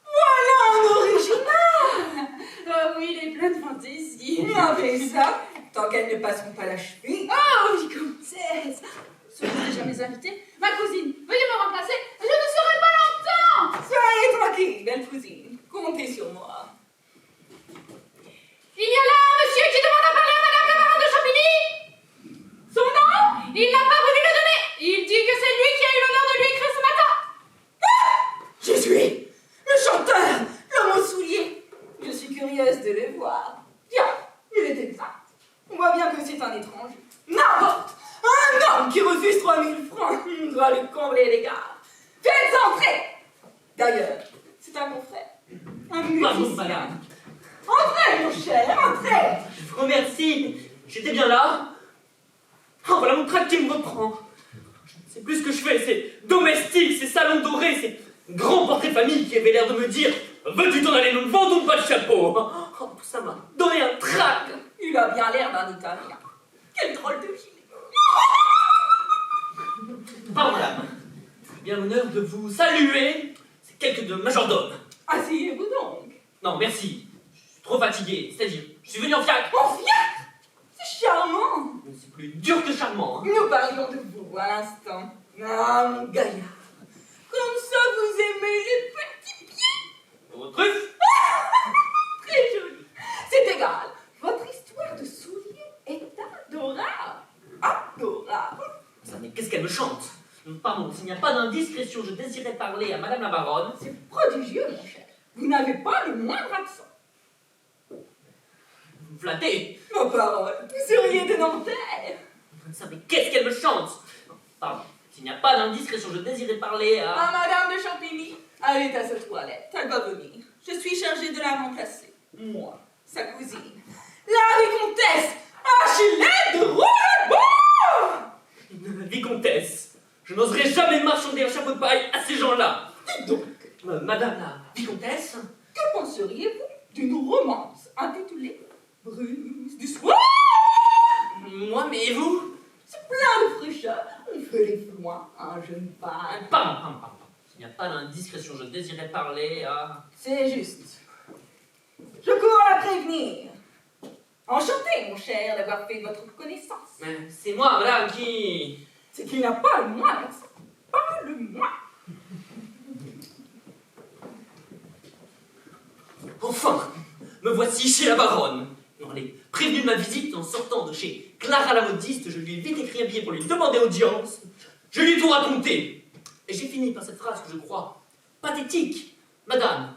Voilà un original. Oh oui, il est plein de fantaisie. Avec ça, tant qu'elles ne passeront pas la cheville. Oh oui, comtesse. Soyez jamais invité. Ma cousine, veuillez me remplacer. Je ne serai pas longtemps. Soyez tranquille, belle cousine. Comptez sur moi. Il y a là un monsieur qui demande à parler à madame la baronne de Champigny. Son nom, il n'a pas voulu le donner. Il dit que c'est lui qui a eu l'honneur de lui écrire ce matin. Je suis le chanteur, l'homme au soulier. Je suis curieuse de le voir. Tiens, il est exact. On voit bien que c'est un étranger. N'importe. Un homme qui refuse 3000 francs. On doit lui combler les gars. Faites entrer. D'ailleurs, c'est un confrère. Un Pardon, musicien. madame. Entrez, mon cher, entrez. Je vous remercie. J'étais bien là. Oh, voilà mon trac qui me reprend. Je ne sais plus ce que je fais. C'est domestique, c'est salon doré, c'est grand portrait famille qui avait l'air de me dire veux-tu t'en aller, nous ne vendons pas de chapeau. Oh, tout ça m'a donné un trac. Il a bien l'air d'un Italien. Quel drôle de gilet. Pardon, madame. J'ai bien l'honneur de vous saluer. C'est quelques de majordome. Asseyez-vous donc. Non, merci. Je suis trop fatigué. C'est-à-dire, je suis venu en fiacre. En fiacre. C'est charmant. C'est plus dur que charmant. Hein. Nous parlions de vous à l'instant. Ah, mon gaillard. Comme ça, vous aimez les petits pieds. Votre truffe. Très joli. C'est égal. Votre histoire de souliers est adorable. Adorable. Ça, mais qu'est-ce qu'elle me chante? Pardon, s'il n'y a pas d'indiscrétion, je désirais parler à madame la baronne. C'est prodigieux, mon cher. Vous n'avez pas le moindre accent. Vous me flattez. Ma parole, vous seriez de Nanterre. Ça, mais qu'est-ce qu'elle me chante? Pardon, s'il n'y a pas d'indiscrétion, je désirais parler à... Ah, madame de Champigny, elle est à sa toilette. Elle va venir. Je suis chargée de la remplacer. Moi, sa cousine. La vicomtesse Achillette de Rochefort. Une vicomtesse. Je n'oserais jamais marchander un chapeau de paille à ces gens-là. Dites donc, Madame la vicomtesse, que penseriez-vous d'une romance intitulée Brise du soir. Moi, mais et vous? C'est plein de fraîcheur. On fait les foins à un jeune femme. Pardon. S'il n'y a pas d'indiscrétion, je désirais parler à... C'est juste. Je cours à la prévenir. Enchanté, mon cher, d'avoir fait votre connaissance. C'est moi, madame, qui... C'est qu'il n'a pas le moins d'accent. Pas le moins. Enfin, me voici chez la baronne. Elle est prévenue de ma visite en sortant de chez Clara la modiste. Je lui ai vite écrit un billet pour lui demander audience. Je lui ai tout raconté. Et j'ai fini par cette phrase que je crois pathétique. Madame,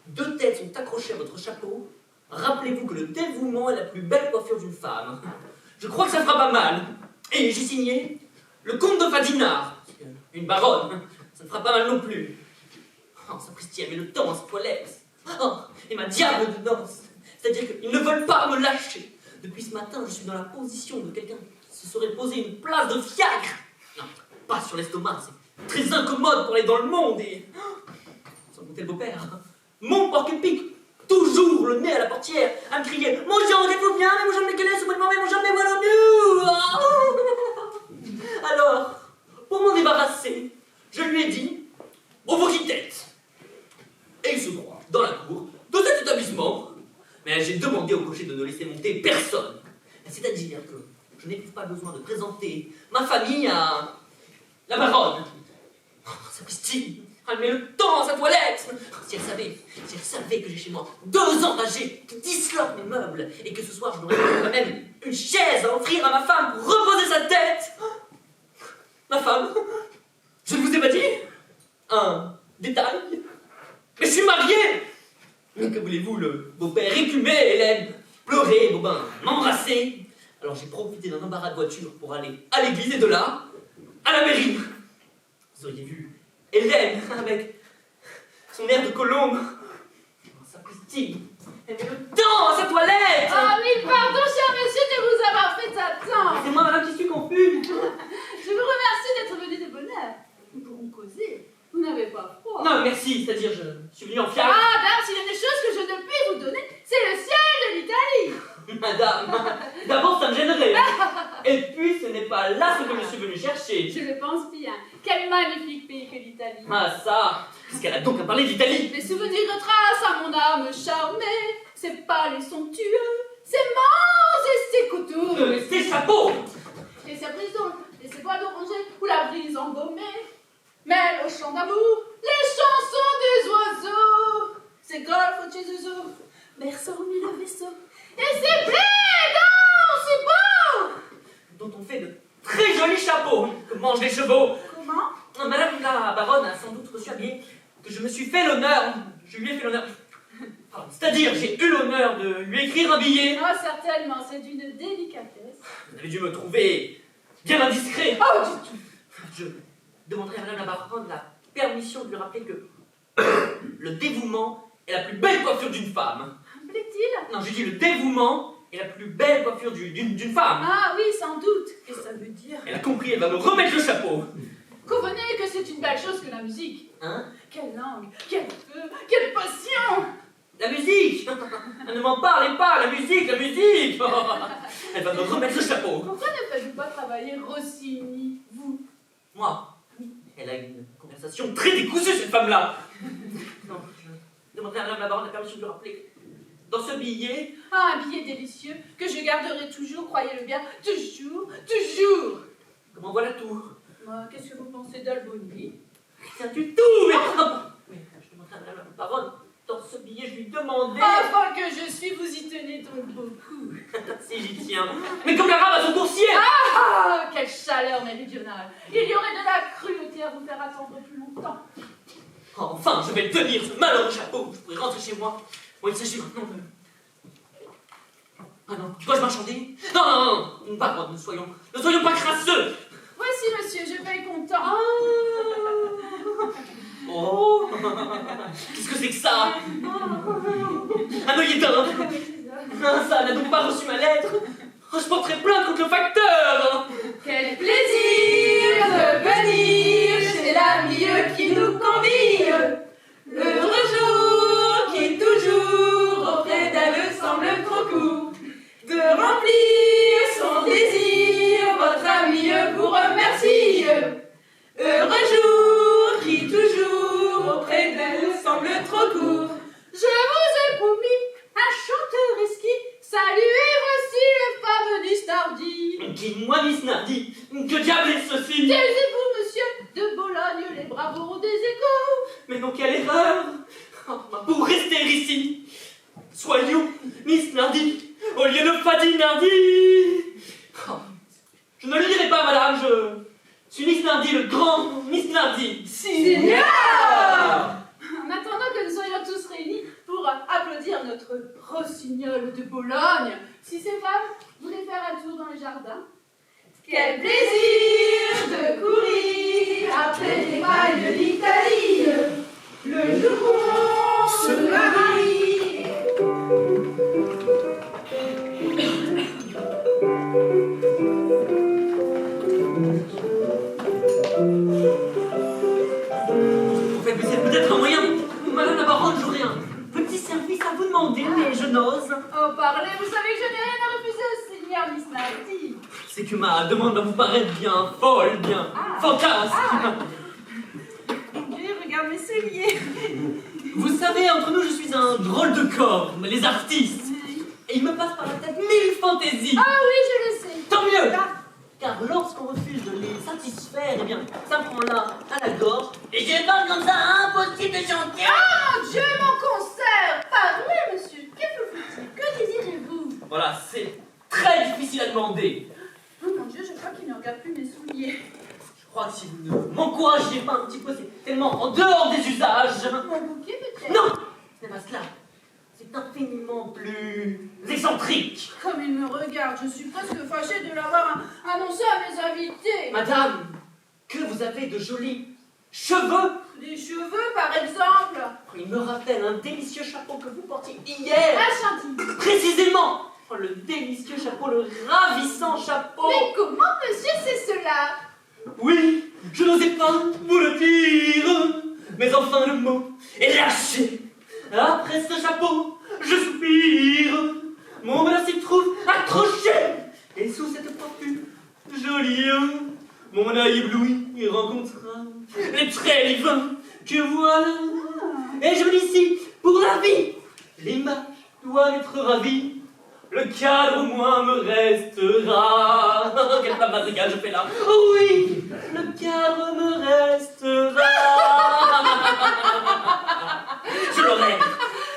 2 têtes sont accrochées à votre chapeau. Rappelez-vous que le dévouement est la plus belle coiffure d'une femme. Je crois que ça fera pas mal. Et j'ai signé le comte de Fadinard. Une baronne, ça ne fera pas mal non plus. Oh, sapristi, elle met le temps à sa toilette. Oh, et ma diable de noces. C'est-à-dire qu'ils ne veulent pas me lâcher. Depuis ce matin, je suis dans la position de quelqu'un qui se serait posé une place de fiacre. Non, pas sur l'estomac, c'est très incommode pour aller dans le monde et... Sans compter le beau-père. Mon porc-épic, toujours le nez à la portière, à me crier « Mon Jean, êtes-vous bien? Mais mon Jean me connaît, c'est moi de moi-même, mon Jean me voilà mieux !» Alors, pour m'en débarrasser, je lui ai dit « Au tête !» Et il se croit dans la cour de cet établissement. Mais j'ai demandé au cocher de ne laisser monter personne. C'est-à-dire que je n'éprouve pas besoin de présenter ma famille à la baronne. Oh, sapristi, elle met le temps à sa toilette. Si elle savait que j'ai chez moi 2 enragés qui disloquent mes meubles et que ce soir je n'aurais pas même une chaise à offrir à ma femme pour reposer sa tête. Ma femme, je ne vous ai pas dit un détail, mais je suis marié. Que voulez-vous, le beau-père écumait, Hélène pleurait, Bobin m'embrassait. Alors j'ai profité d'un embarras de voiture pour aller à l'église et de là, à la mairie. Vous auriez vu Hélène avec son air de colombe. Oh, sapristi, elle met le temps à sa toilette. Ah oui, pardon, cher monsieur, de vous avoir fait attendre. C'est moi, madame, qui suis confus. Je vous remercie d'être venu de bonne heure. Nous pourrons causer. Vous n'avez pas froid. Non, merci, c'est-à-dire je suis venu en fiacre. Ah, dame, s'il y a des choses que je ne puis vous donner, c'est le ciel de l'Italie. Madame, d'abord ça me gênerait. Et puis ce n'est pas là ce que je suis venu chercher. Je le pense bien. Quel magnifique pays que l'Italie. Ah ça, qu'est-ce qu'elle a donc à parler d'Italie? Les souvenirs retracent à mon âme charmée. Ses palais somptueux, ses manches et ses coutures. Ses chapeaux. Et ses brisons, et ses bois d'oranger, ou la brise embaumée. Mais le chant d'amour, les chansons des oiseaux, ces golfes de Jésus, berceau au milieu vaisseau, et ces plaidants si beaux, Dont on fait de très jolis chapeaux que mangent les chevaux. Comment? Madame la baronne a sans doute reçu un billet que je me suis fait l'honneur. Je lui ai fait l'honneur. C'est-à-dire, j'ai eu l'honneur de lui écrire un billet. Ah, certainement, c'est d'une délicatesse. Vous avez dû me trouver bien indiscret. Oh, du tout. Je demanderai à madame la baronne la permission de lui rappeler que le dévouement est la plus belle coiffure d'une femme. Plaît-il? Non, j'ai dit le dévouement est la plus belle coiffure d'une femme. Ah oui, sans doute. Et ça veut dire? Elle a compris, elle va me remettre le chapeau. Convenez que c'est une belle chose que la musique. Hein? Quelle langue, quel feu, quelle passion! La musique. Ne m'en parlez pas, la musique, la musique. Elle va me remettre le chapeau. Pourquoi ne faites-vous pas travailler Rossini, vous? Moi, elle a une conversation très décousue, cette femme-là. Non, je demanderai à madame la baronne la permission de lui rappeler. Dans ce billet... Ah, un billet délicieux que je garderai toujours, croyez-le bien, toujours, toujours. Comment voilà tout? Qu'est-ce que vous pensez d'Alboni? Rien du tout, mais... Mais je demanderai à madame la baronne, dans ce billet, je lui demandais... Enfin que je suis, vous y tenez donc beaucoup. Si j'y tiens. Mais comme la rame à son coursier. Ah, quelle chaleur méridionale. Il y aurait de la cruauté à vous faire attendre plus longtemps. Enfin, je vais tenir ce malheureux chapeau. Je pourrais rentrer chez moi. Bon, il s'agit maintenant de... Ah non, dois-je marchander? Non, baronne, ne soyons pas crasseux. Voici, monsieur, je paye content. Ah. Oh. Qu'est-ce que c'est que ça? Un œillet d'un. Ah, ça n'a donc pas reçu ma lettre. Oh, je porterai plainte contre le facteur. Quel plaisir de venir chez l'ami qui nous convie. L'heureux jour qui toujours Heureux jour qui toujours auprès d'elle semble trop court. Je vous ai promis un chanteur esquis. Saluez, voici le fameux Nisnardi. Qui, moi, Miss Nardi? Que diable est ceci? Taisez-vous, monsieur, de Bologne, les bravos des échos. Mais non, quelle erreur! Oh, pour rester ici, soyons Miss Nardi au lieu de Fadi Nardi. Oh, je ne le dirai pas, madame, je suis Miss Nardi, le grand Miss Nardi. Seigneur! En attendant que nous soyons tous réunis pour applaudir notre rossignol de Bologne, si ces femmes voulaient faire un tour dans le jardin. Quel plaisir de courir après les mailles d'Italie. Le jour où on se marie. En fait, mais c'est peut-être un moyen. Madame la baronne, j'aurais un petit service à vous demander, mais je n'ose. Oh, parlez, vous savez que je n'ai rien à refuser au seigneur Miss Nardi. C'est que ma demande va vous paraître bien folle, bien fantasque. Mon Dieu, regarde mes souliers. Vous savez, entre nous, je suis un drôle de corps, les artistes. Et il me passe par la tête 1000 fantaisies. Ah oui, je le sais. Tant mieux. Car lorsqu'on refuse de les satisfaire, eh bien, ça me prend là à la gorge. Et je parle comme ça, impossible de chanter. Ah mon Dieu, mon concert. Parlez, monsieur. Que faut-il? Que désirez-vous? Voilà, c'est très difficile à demander. Oh mon Dieu, je crois qu'il ne regarde plus mes souliers. Je crois que si vous ne m'encouragiez pas un petit peu, c'est tellement en dehors des usages. Mon bouquet peut-être? Non, ce n'est pas cela. C'est infiniment plus excentrique. Comme il me regarde, je suis presque fâchée de l'avoir annoncé à mes invités. Madame, que vous avez de jolis cheveux. Les cheveux, par exemple. Il me rappelle un délicieux chapeau que vous portiez hier. À Chantilly. Précisément. Oh, le délicieux chapeau, le ravissant chapeau. Mais comment, monsieur, c'est cela? Oui, je n'osais pas vous le dire. Mais enfin, le mot est lâché. Après ce chapeau, je soupire. Mon bras s'y trouve accroché. Et sous cette coiffure jolie, mon œil ébloui rencontra les traits divins que voilà. Et je me dis ici, pour la vie, l'image doit être ravie. Le cadre, moi, me restera. Quelle femme madrigale je fais là. Oh oui, le cadre me restera. Je l'aurai.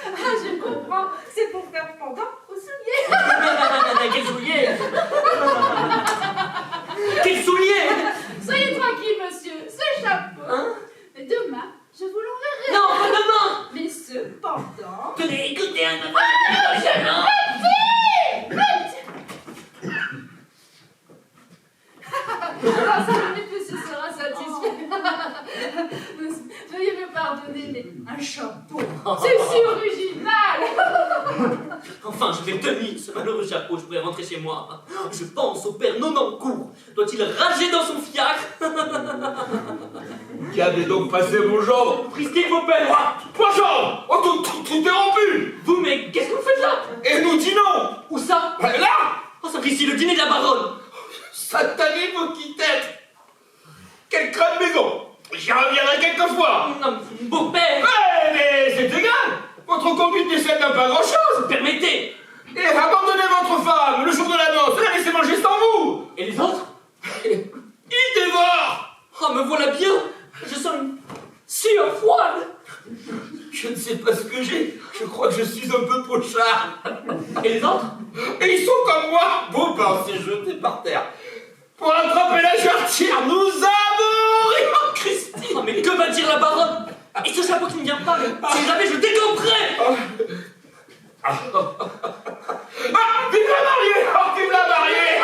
Ah, je comprends. C'est pour faire pendant aux souliers. Quel soulier. Quel soulier. Soyez tranquille, monsieur. Ce chapeau, Hein? demain, je vous l'enverrai. Non, pas demain. Mais cependant... Tenez, écoutez un peu. Alors, ça, monsieur sera satisfait. Veuillez me pardonner, mais un chapeau, c'est si original. Enfin, je vais tenir ce malheureux chapeau, je pourrais rentrer chez moi. Je pense au père Nonancourt. Doit-il rager dans son fiacre? Qu'avez donc passé mon gendre? Prisquez vos pères. Mon gendre! Oh, tout est rompu! Vous, mais qu'est-ce que vous faites là? Et nous dînons! Où ça? Là! Oh, ça fait ici le dîner de la baronne. Satanée vos quittètes! Quelle crâne maison! J'y reviendrai quelquefois! Non, beau-père. Mais c'est égal! Votre conduite décède d'un pas grand-chose! Permettez. Et abandonnez votre femme le jour de la noce, la laissez manger sans vous! Et les autres? Il dévore! Oh, me voilà bien. Je sens une sueur froide. Je ne sais pas ce que j'ai, je crois que je suis un peu pochard. Et les autres? Et ils sont comme moi, beau pain s'est jeté par terre. Pour attraper la jarretière, nous avons ri en Christie! Oh, mais que va dire la baronne? Et ce chapeau qui ne vient pas, mais si jamais je décamperai! Ah, vive la mariée! Oh, vive la mariée!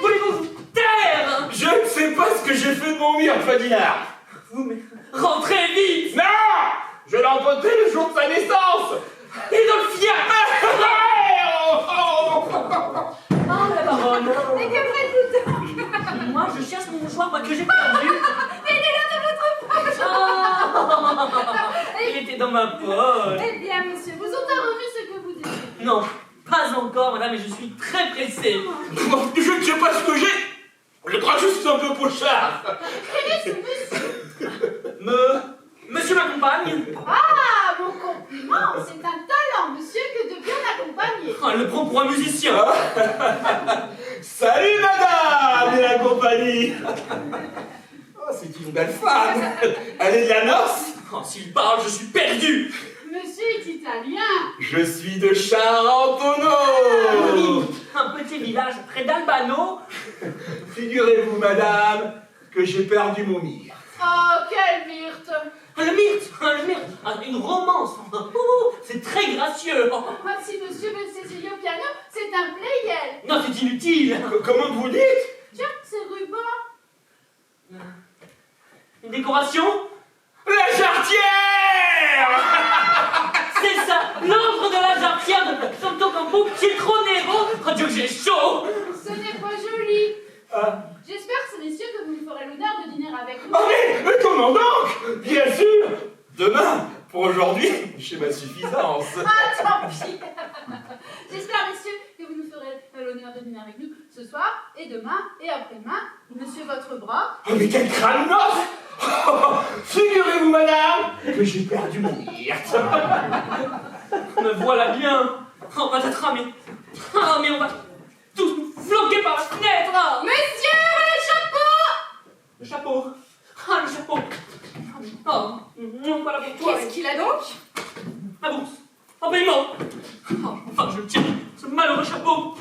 Voulez-vous vous taire? Je ne sais pas ce que j'ai fait de mon mire, Fadinard. Vous, mais rentrez vite! Non! Je l'ai emporté le jour de sa naissance! Et dans le fiacre! Ah, la baronne! Mais que faites-vous donc? Moi, je cherche mon mouchoir, moi, que j'ai perdu. Mais il est là dans votre poche. Ah, il était dans ma poche. Eh bien, monsieur, vous avez revu ce que vous désirez. Non, pas encore, madame, et je suis très pressé. Je ne sais pas ce que j'ai. Je crois crois que je suis un peu pochard. Quel est ce monsieur? Monsieur m'accompagne. Ah, mon compliment, c'est un talent, monsieur, que de bien accompagner. Ah, elle le prend pour un musicien. Salut madame et la compagnie. Oh, c'est une belle femme. Elle est de la noce. Oh, s'il parle, je suis perdu. Monsieur est italien. Je suis de Charentonneau. Oui, un petit village près d'Albano. Figurez-vous madame que j'ai perdu mon mire. Oh, quelle myrte. Ah, le myrte, ah, une romance. C'est très gracieux. Ah, si monsieur veut s'essayer au piano, c'est un playel. Non, c'est inutile. Comment vous dites? Tiens, c'est ruban. Une décoration? La jarretière. C'est ça, l'ombre de la jarretière de Santo Campo Citronero. Oh Dieu, j'ai chaud. Ce n'est pas joli. Ah. J'espère, messieurs, que vous nous ferez l'honneur de dîner avec nous. Oh mais comment donc? Bien sûr. Demain, pour aujourd'hui, j'ai ma suffisance. Ah, tant pis. J'espère, messieurs, que vous nous ferez l'honneur de dîner avec nous ce soir, et demain, et après-demain. Monsieur, votre bras. Oh mais quel crâne noce. Oh, figurez-vous madame que j'ai perdu mon myrte. Me voilà bien. Oh, patatras, mais on va tous nous floquer par la fenêtre. Messieurs, le chapeau. Le chapeau. Ah, le chapeau. Oh, voilà pour toi. Qu'est-ce qu'il a donc? La bourse. En paiement. Oh, enfin, je tiens ce malheureux chapeau.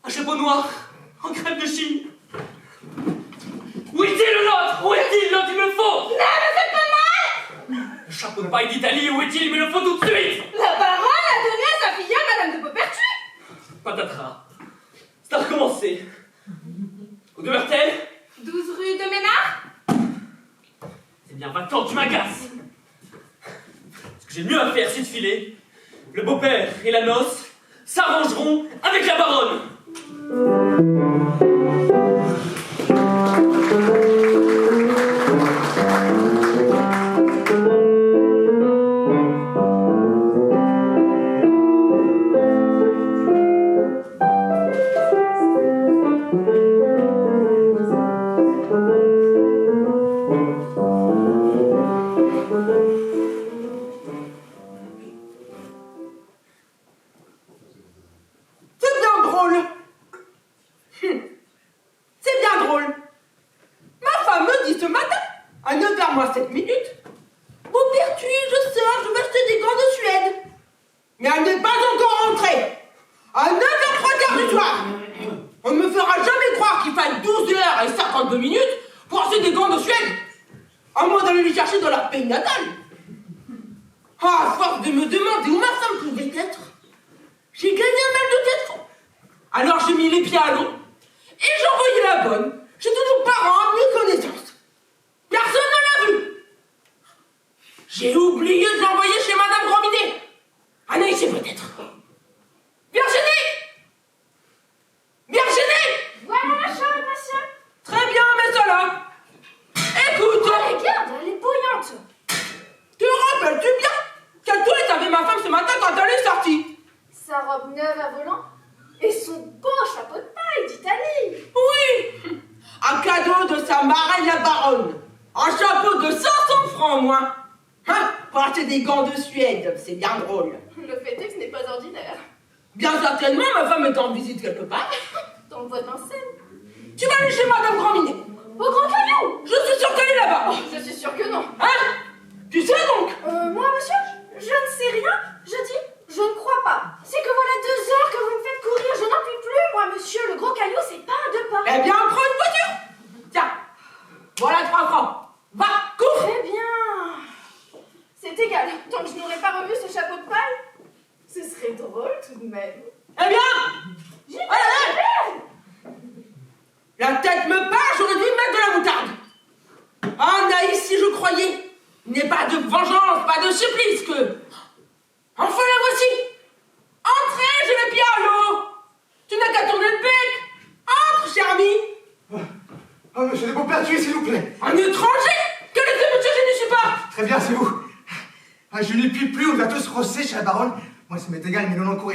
Un chapeau noir, en crêpe de Chine. Où est-il le nôtre? Où est-il? L'autre, il me le faut. Ne me faites pas mal. Le chapeau de paille d'Italie, où est-il? Il me le faut tout de suite. La baronne a donné à sa filleule, Madame de Beaupertuis. Patatras. C'est à recommencer. Où demeure-t-elle? 12 rue de Ménard. C'est bien, va-t'en, tu m'agaces. Ce que j'ai mieux à faire, c'est de filer. Le beau-père et la noce s'arrangeront avec la baronne.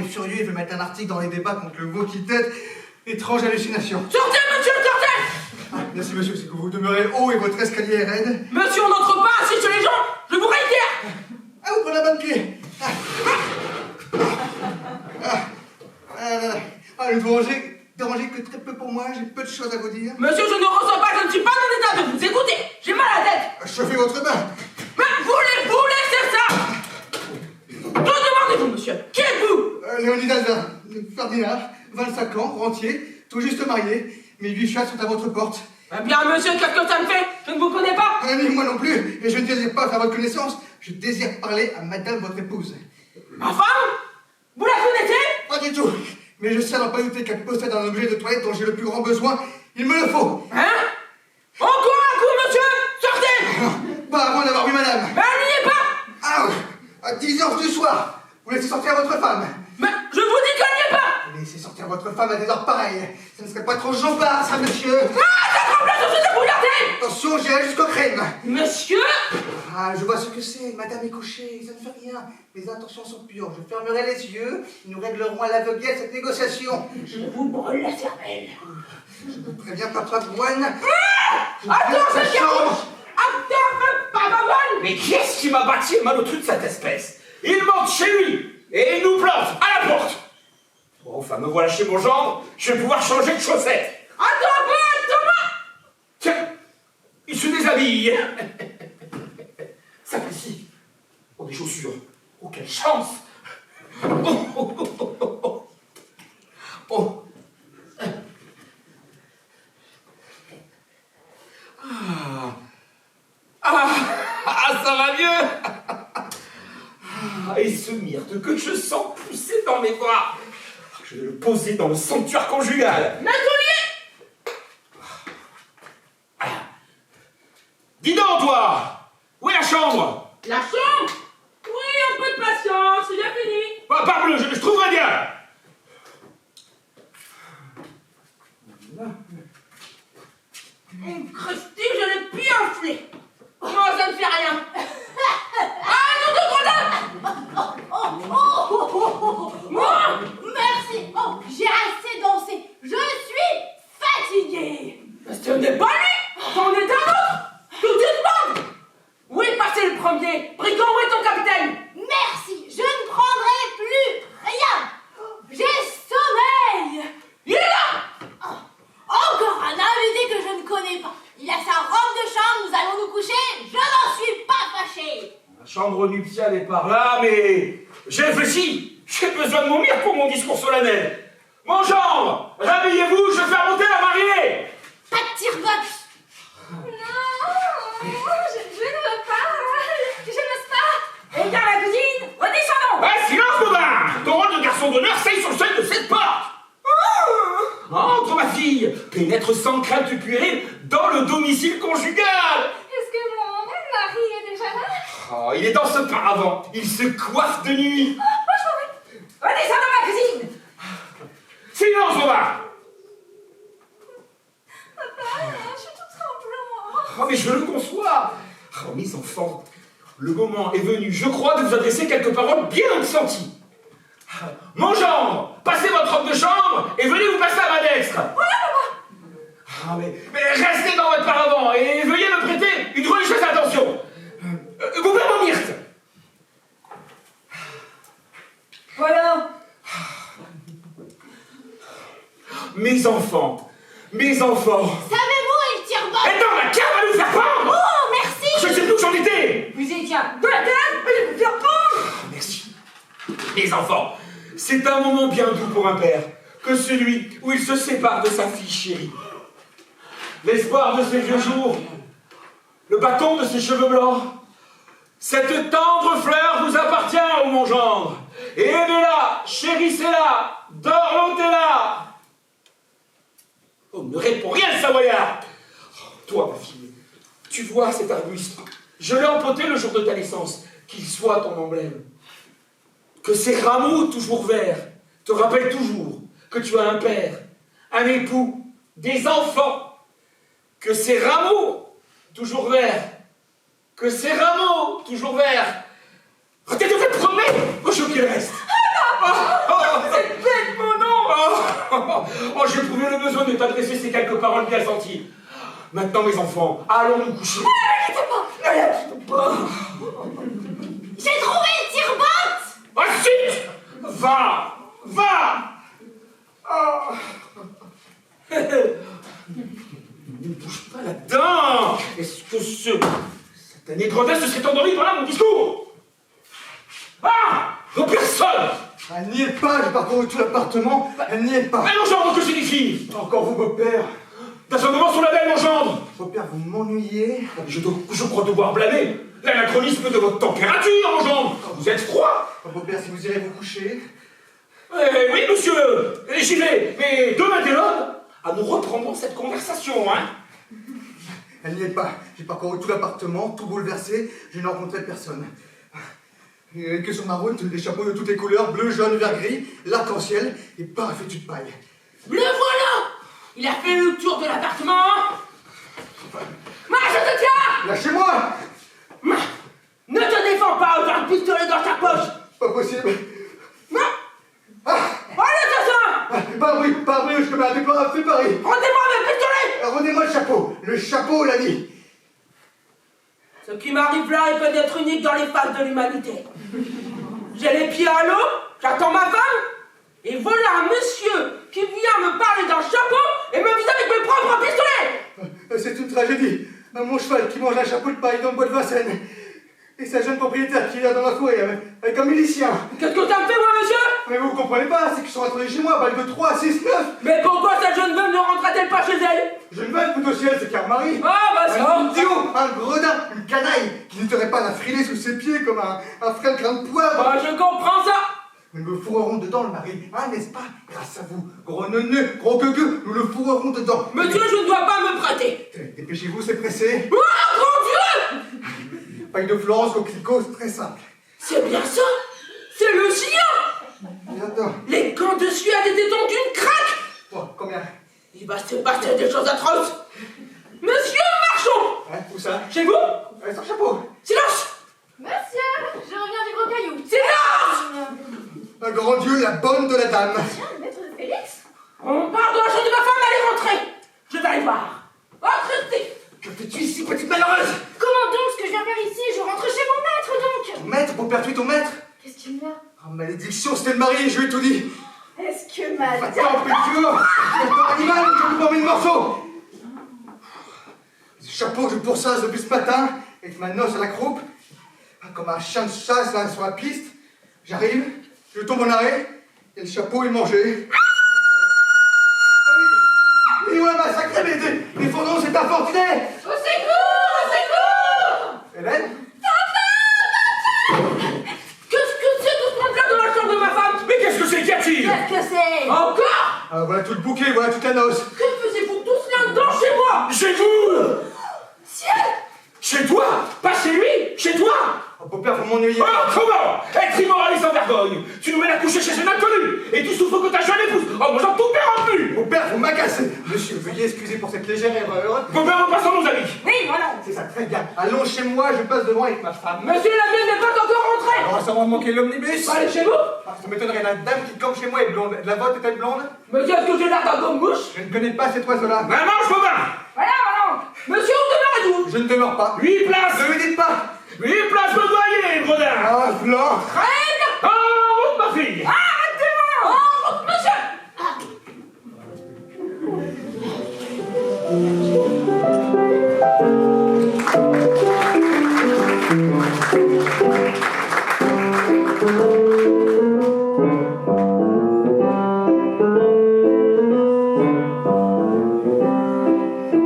Furieux, il veut mettre un article dans les débats contre le veau qui tête. Étrange hallucination. Sortez, monsieur le monsieur, c'est que vous demeurez haut et votre escalier est raide. Monsieur, on n'entre pas ainsi chez les gens. Je vous réitère. Ah, vous prenez la bonne clé. Ne vous dérangez que très peu pour moi, j'ai peu de choses à vous dire. Monsieur, je ne ressens pas, je ne suis pas en état de vous écouter. J'ai mal à la tête. Chauffez votre bain. Mais voulez-vous laisser ça? Que demandez-vous, monsieur? Qui êtes-vous? Léonidas Ferdinand, 25 ans, rentier, tout juste marié. Mes 8 chats sont à votre porte. Eh bien, monsieur, qu'est-ce que ça me fait? Je ne vous connais pas. Ni moi non plus, et je ne désire pas faire votre connaissance. Je désire parler à madame votre épouse. Ma femme? Vous la connaissez? Pas du tout, mais je sais n'en pas douter qu'elle possède un objet de toilette dont j'ai le plus grand besoin. Il me le faut. Hein? Encore un coup, monsieur? Sortez! Pas avant d'avoir vu madame. Mais elle n'y est pas! Ah, à 10h du soir, vous laissez sortir votre femme. Mais je vous dis qu'elle n'y est pas! Vous laissez sortir votre femme à des heures pareilles. Ça ne serait pas trop jambard, ça, monsieur. Ah, ça tremble sur ce bouillardé! Attention, j'irai jusqu'au crème. Monsieur? Ah, je vois ce que c'est. Madame est couchée, ça ne fait rien. Mes intentions sont pures. Je fermerai les yeux. Nous réglerons à l'aveuglette cette négociation. Je vous brûle la cervelle. Je vous préviens, papa Boine. Attends, ça dérange! Attends, papa Boine! Mais qui est-ce qui m'a bâti le malotru de cette espèce? Il monte chez lui et il nous plante à la porte. Bon, enfin, me voilà chez mon gendre, je vais pouvoir changer de chaussettes. Attends, Thomas! Tiens, il se déshabille. Sapristi. Oh, des chaussures. Oh, quelle chance. Oh, oh, oh, oh, oh, oh. Ça va mieux. Et ce myrte que je sens pousser dans mes bras, je vais le poser dans le sanctuaire conjugal. Dis donc, toi! Où est la chambre? La chambre? Oui, un peu de patience, il a fini. Bah, parbleu, je trouverai bien! Christy, je l'ai bien enflé. Moi, ça ne fait rien. Ah, non, de grenade! Moi? Merci. Oh, j'ai assez dansé. Je suis fatiguée. Mais ce n'est pas lui! C'en est un autre! Toute une bande! Où est passé le premier? Brigand, où est ton capitaine? Merci. Je ne prendrai plus rien. J'ai sommeil. Il est là! Encore un invité que je ne connais pas. Il a sa robe de chambre, nous allons nous coucher. Je n'en suis pas fâchée. La chambre nuptiale est par là, mais j'ai réfléchi. J'ai besoin de mon myrte pour mon discours solennel. Mon gendre, réveillez-vous, je vais faire monter la mariée. Pas de tire-box. Non, je ne veux pas. Je n'ose pas. Et dans la cuisine, redescendons! Ouais, silence, Bobin. Ton rôle de garçon d'honneur, c'est sur le seuil de cette porte. Entre, ma fille, pénètre sans crainte puérile dans le domicile conjugal. Est-ce que mon mari est déjà là? Oh, il est dans ce paravent. Il se coiffe de nuit. Redescends dans la cuisine! Silence, Bobin. Papa, je suis toute tremblante. Oh, mais je le conçois. Oh, mes enfants, le moment est venu, je crois, de vous adresser quelques paroles bien senties. Mon gendre, passez votre robe de chambre et venez vous passer à ma dextre. Ah, mais restez dans votre paravent et veuillez me prêter une religieuse attention. Vous pouvez mon myrte. Voilà! Mes enfants, Savez-vous où est le tire-box? et dans la cave à nous faire pendre. Oh, merci. Je sais plus où j'en étais. Vous y tiens de la tête, mais je vais vous faire pendre! Merci. Mes enfants, c'est un moment bien doux pour un père que celui où il se sépare de sa fille chérie. L'espoir de ses vieux jours, le bâton de ses cheveux blancs, cette tendre fleur vous appartient, ô mon gendre. Aimez-la, chérissez-la, dorlotez-la. Oh, ne réponds rien, le Savoyard. Oh, toi, ma fille, tu vois cet arbuste, je l'ai empoté le jour de ta naissance, qu'il soit ton emblème. Que ces rameaux toujours verts te rappellent toujours que tu as un père, un époux, des enfants. Que ces rameaux toujours verts, que ces rameaux toujours verts, t'es de fait promener au jour qu'il reste. C'est bête, mon nom! J'ai éprouvé le besoin de t'adresser ces quelques paroles bien senties. Maintenant, mes enfants, allons nous coucher. J'ai trouvé une tire-botte! Ensuite, va. Oh. Ne bouge pas là-dedans. Est-ce que ce satané gredin se serait endormi pendant mon discours? Ah, non, personne. Elle n'y est pas, j'ai parcouru tout l'appartement, elle n'y est pas. Mais mon gendre, que signifie? Encore vous, beau-père. D'acharnement sur la belle, mon gendre. Beau-père, vous m'ennuyez. Je crois devoir blâmer l'anachronisme de votre température, mon gendre. Vous êtes froid. Beau-père, si vous irez vous coucher. Eh oui, monsieur, j'y vais. Mais demain dès l'aube, nous reprendrons cette conversation, hein. Elle n'y est pas. J'ai parcouru tout l'appartement, tout bouleversé, je n'ai rencontré personne. Et que sur ma route, des chapeaux de toutes les couleurs, bleu, jaune, vert, gris, l'arc-en-ciel et parafaitus de paille. Le voilà! Il a fait le tour de l'appartement. Moi, je te tiens! Lâchez-moi! Ne te défends pas, autant de pistolet dans ta poche! Pas possible. Non! Allez, Pas un bruit, je commets un déploiement, fais Paris. rendez-moi mes pistolets! Rendez-moi le chapeau, l'a dit. Ce qui m'arrive là est peut-être unique dans les phases de l'humanité. J'ai les pieds à l'eau, j'attends ma femme, et voilà un monsieur qui vient me parler d'un chapeau et me vise avec mes propres pistolets! C'est une tragédie. Mon cheval qui mange un chapeau de paille dans le bois de Vincennes. Et sa jeune propriétaire qui est là dans la forêt avec un milicien. Qu'est-ce que t'as fait, moi, monsieur? Mais vous comprenez pas, c'est qu'ils sont rentrés chez moi, balle de 3, 6, 9. Mais pourquoi cette jeune veuve ne rentre-t-elle pas chez elle? Je ne vais plutôt ciel, c'est qu'un mari. Ah, bah ça! Un idiot, un gredin, une canaille qui n'hésiterait pas à la friler sous ses pieds comme un frêle grain de poivre. Bah, je comprends ça! Nous le fourrerons dedans, le mari, hein, n'est-ce pas? Grâce à vous, gros neuneu, gros gueugueux, nous le fourrerons dedans. Monsieur, je ne dois pas me prêter! Dépêchez-vous, c'est pressé. Oh, grand Dieu! Paille de Florence, coquelicot, c'est très simple. C'est bien ça! C'est le sien! Bientôt. Les camps de Suède étaient donc une craque! Bon, combien? Il va se passer des choses atroces! Monsieur Marchand! Hein, où ça? Chez vous? Sans chapeau. Silence! Monsieur, je reviens du gros caillou. Silence! Un grand Dieu, la bonne de la dame. Tiens, le maître de Félix? On part de la chambre de ma femme, elle est rentrée! Je vais aller voir. Oh, Christy! Que fais-tu ici, petite malheureuse? Comment donc ce que je viens faire ici? Je rentre chez mon maître donc! Ton maître, pour perpétuer ton maître? Qu'est-ce qu'il y a? Ah, malédiction, c'était le mari, je lui ai tout dit. Est-ce que ma dame... Attends, pétueux! C'est un animal, je vous promets le morceau! Ce chapeau que je pourchasse depuis ce matin, avec ma noce à la croupe, comme un chien de chasse là sur la piste, j'arrive, je tombe en arrêt, et le chapeau est mangé. Et ouais, massacré, mais les fourneaux, c'est infortuné! Au secours! Au secours! Hélène? Qu'est-ce que c'est tout ce monde-là dans la chambre de ma femme? Mais qu'est-ce que c'est, qu'y a-t-il? Qu'est-ce que c'est? Encore? Ah, voilà tout le bouquet, voilà toute la noce. Que faisiez-vous tous là-dedans chez moi? Chez vous! Ciel! Chez toi? Pas chez lui? Chez toi? Oh, beau-père, vous m'ennuyez. Oh, comment? Être immoral et sans vergogne! Tu nous mènes à coucher chez un inconnu! Et tu souffres que ta jeune épouse! Oh, moi j'en tout perds en plus! Beau-père, vous m'agacez. Monsieur, veuillez excuser pour cette légère erreur. Beau-père, repassons nos amis! Oui, voilà! C'est ça, très bien. Allons chez moi, je passe devant avec ma femme. Monsieur la mienne n'est pas encore rentré! Alors, ça va manquer l'omnibus. Allez chez vous! Ah, ça m'étonnerait, la dame qui campe chez moi est blonde. La vôtre est-elle blonde? Mais qu'est-ce que j'ai l'air d'un gomme-mouche? Je ne connais pas cet oiseau-là. Maman, je Bobin! Voilà, voilà! Monsieur, où demeurez-vous? Je ne demeure pas. 8 places! Ne me dites pas. 8 places le doyer, gredin! Ah, blanc. Très bien! En route, ma fille! Arrêtez-moi! En route, monsieur!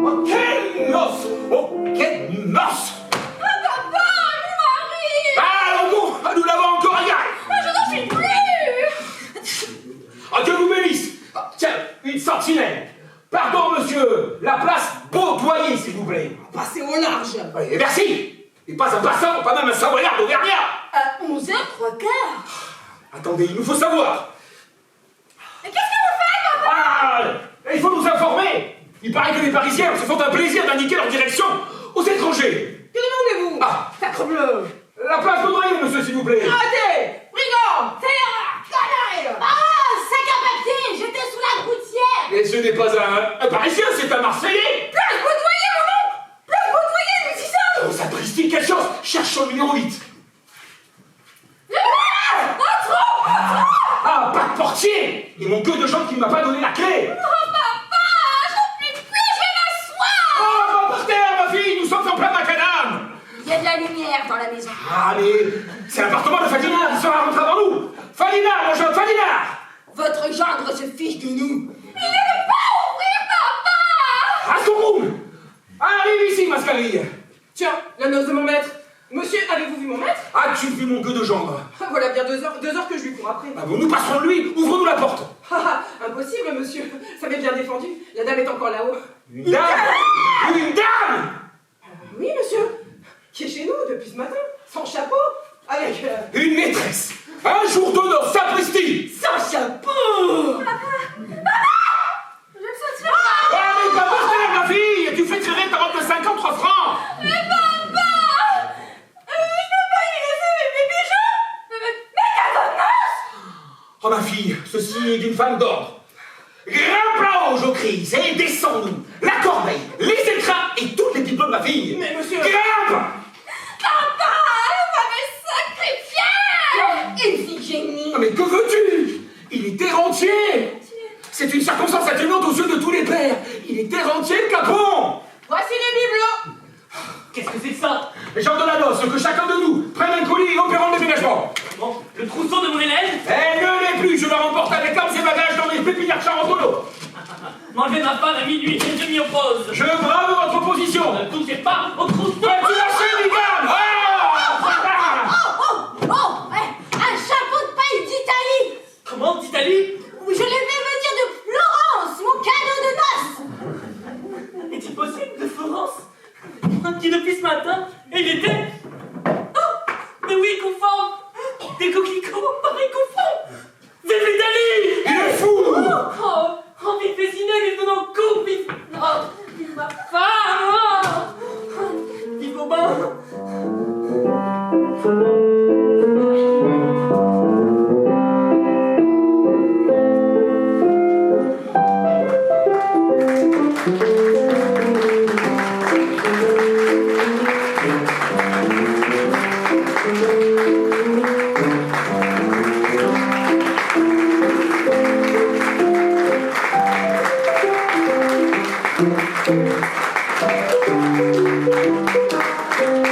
Oh, quelle noce! Oh, quelle noce! Papa, mon mari! Ah, bon, nous l'avons encore à gare! Je n'en suis plus! Ah, que vous bénisse! Ah, tiens, une sentinelle! Pardon, monsieur! La place Beaudoyer, s'il vous plaît! Passez au large! Et merci! Et pas un passant, pas même un savoyard d'Auvergnat! À 11h03. Attendez, il nous faut savoir! Mais qu'est-ce que vous faites, papa? Ah! Il faut nous informer! Il paraît que les Parisiens se font un plaisir d'indiquer leur direction aux étrangers! Que demandez-vous? Ah! Sacrebleu! La place Beaudoyer, monsieur, s'il vous plaît! Arrêtez! Brigand! Canard! Ah, sac à papier! J'étais sous la gouttière! Et ce n'est pas un Parisien, c'est un Marseillais! Place Beaudoyer, mon chambre numéro 8. Ah, pas de portier! Et mon gueux de jambe qui ne m'a pas donné la clé! Oh, par terre, ma fille, nous sommes en plein macadam! Il y a de la lumière dans la maison. Ah, mais c'est l'appartement de Fadina qui sera rentré avant nous! Fadina, mon jeune Fadina! Votre gendre se fiche de nous. À ton room! Arrive ici, mascarille! Tiens, la noce de mon maître. Monsieur, avez-vous vu mon maître? As-tu vu mon gueux de gendre? Voilà bien 2 heures que je lui cours après. Ah bon, nous passerons de lui, ouvre-nous la porte! Impossible, monsieur. Ça m'est bien défendu. La dame est encore là-haut. Une dame! Une dame! Oui, monsieur. Qui est chez nous depuis ce matin, sans chapeau, avec... Une maîtresse! Un jour de noces, sapristi! Sans chapeau. Ah, mais pas par terre, ma fille! Tu fais tirer ta robe de 53 francs! Oh ma fille, ceci est d'une femme d'ordre. Grimpe là-haut, je crie, et descends-nous. La corbeille, les écrins et toutes les diplômes, ma fille. Mais monsieur... Grimpe! Iphigénie. Ah, mais que veux-tu? Il est terre entier. C'est une circonstance atténuante aux yeux de tous les pères. Il est terre entier, le capon. Voici les bibelots. Qu'est-ce que c'est que ça? Les gens de la noce, que chacun de nous prenne un colis et opérant le déménagement. Bon, le trousseau de mon élève? Elle ne l'est plus, je la remporte avec armes et bagages dans mes pépinières charentolo. M'enlever ma femme à minuit, je m'y oppose. Je brave votre position. Ne touchez pas au trousseau. Vas-tu lâcher, Migam? Un chapeau de paille d'Italie. Comment, d'Italie? Je l'ai fait venir de Florence, mon cadeau de noces. Est-il possible de Florence? Moi qui depuis ce matin, et il était... Oh, mais oui, conforme. Des coquelicots, pareil conforme. Vive l'Italie! Il est fou! Oh, vive les Inès, vive mon couple, vive ma femme! Vive Aubin! Thank you.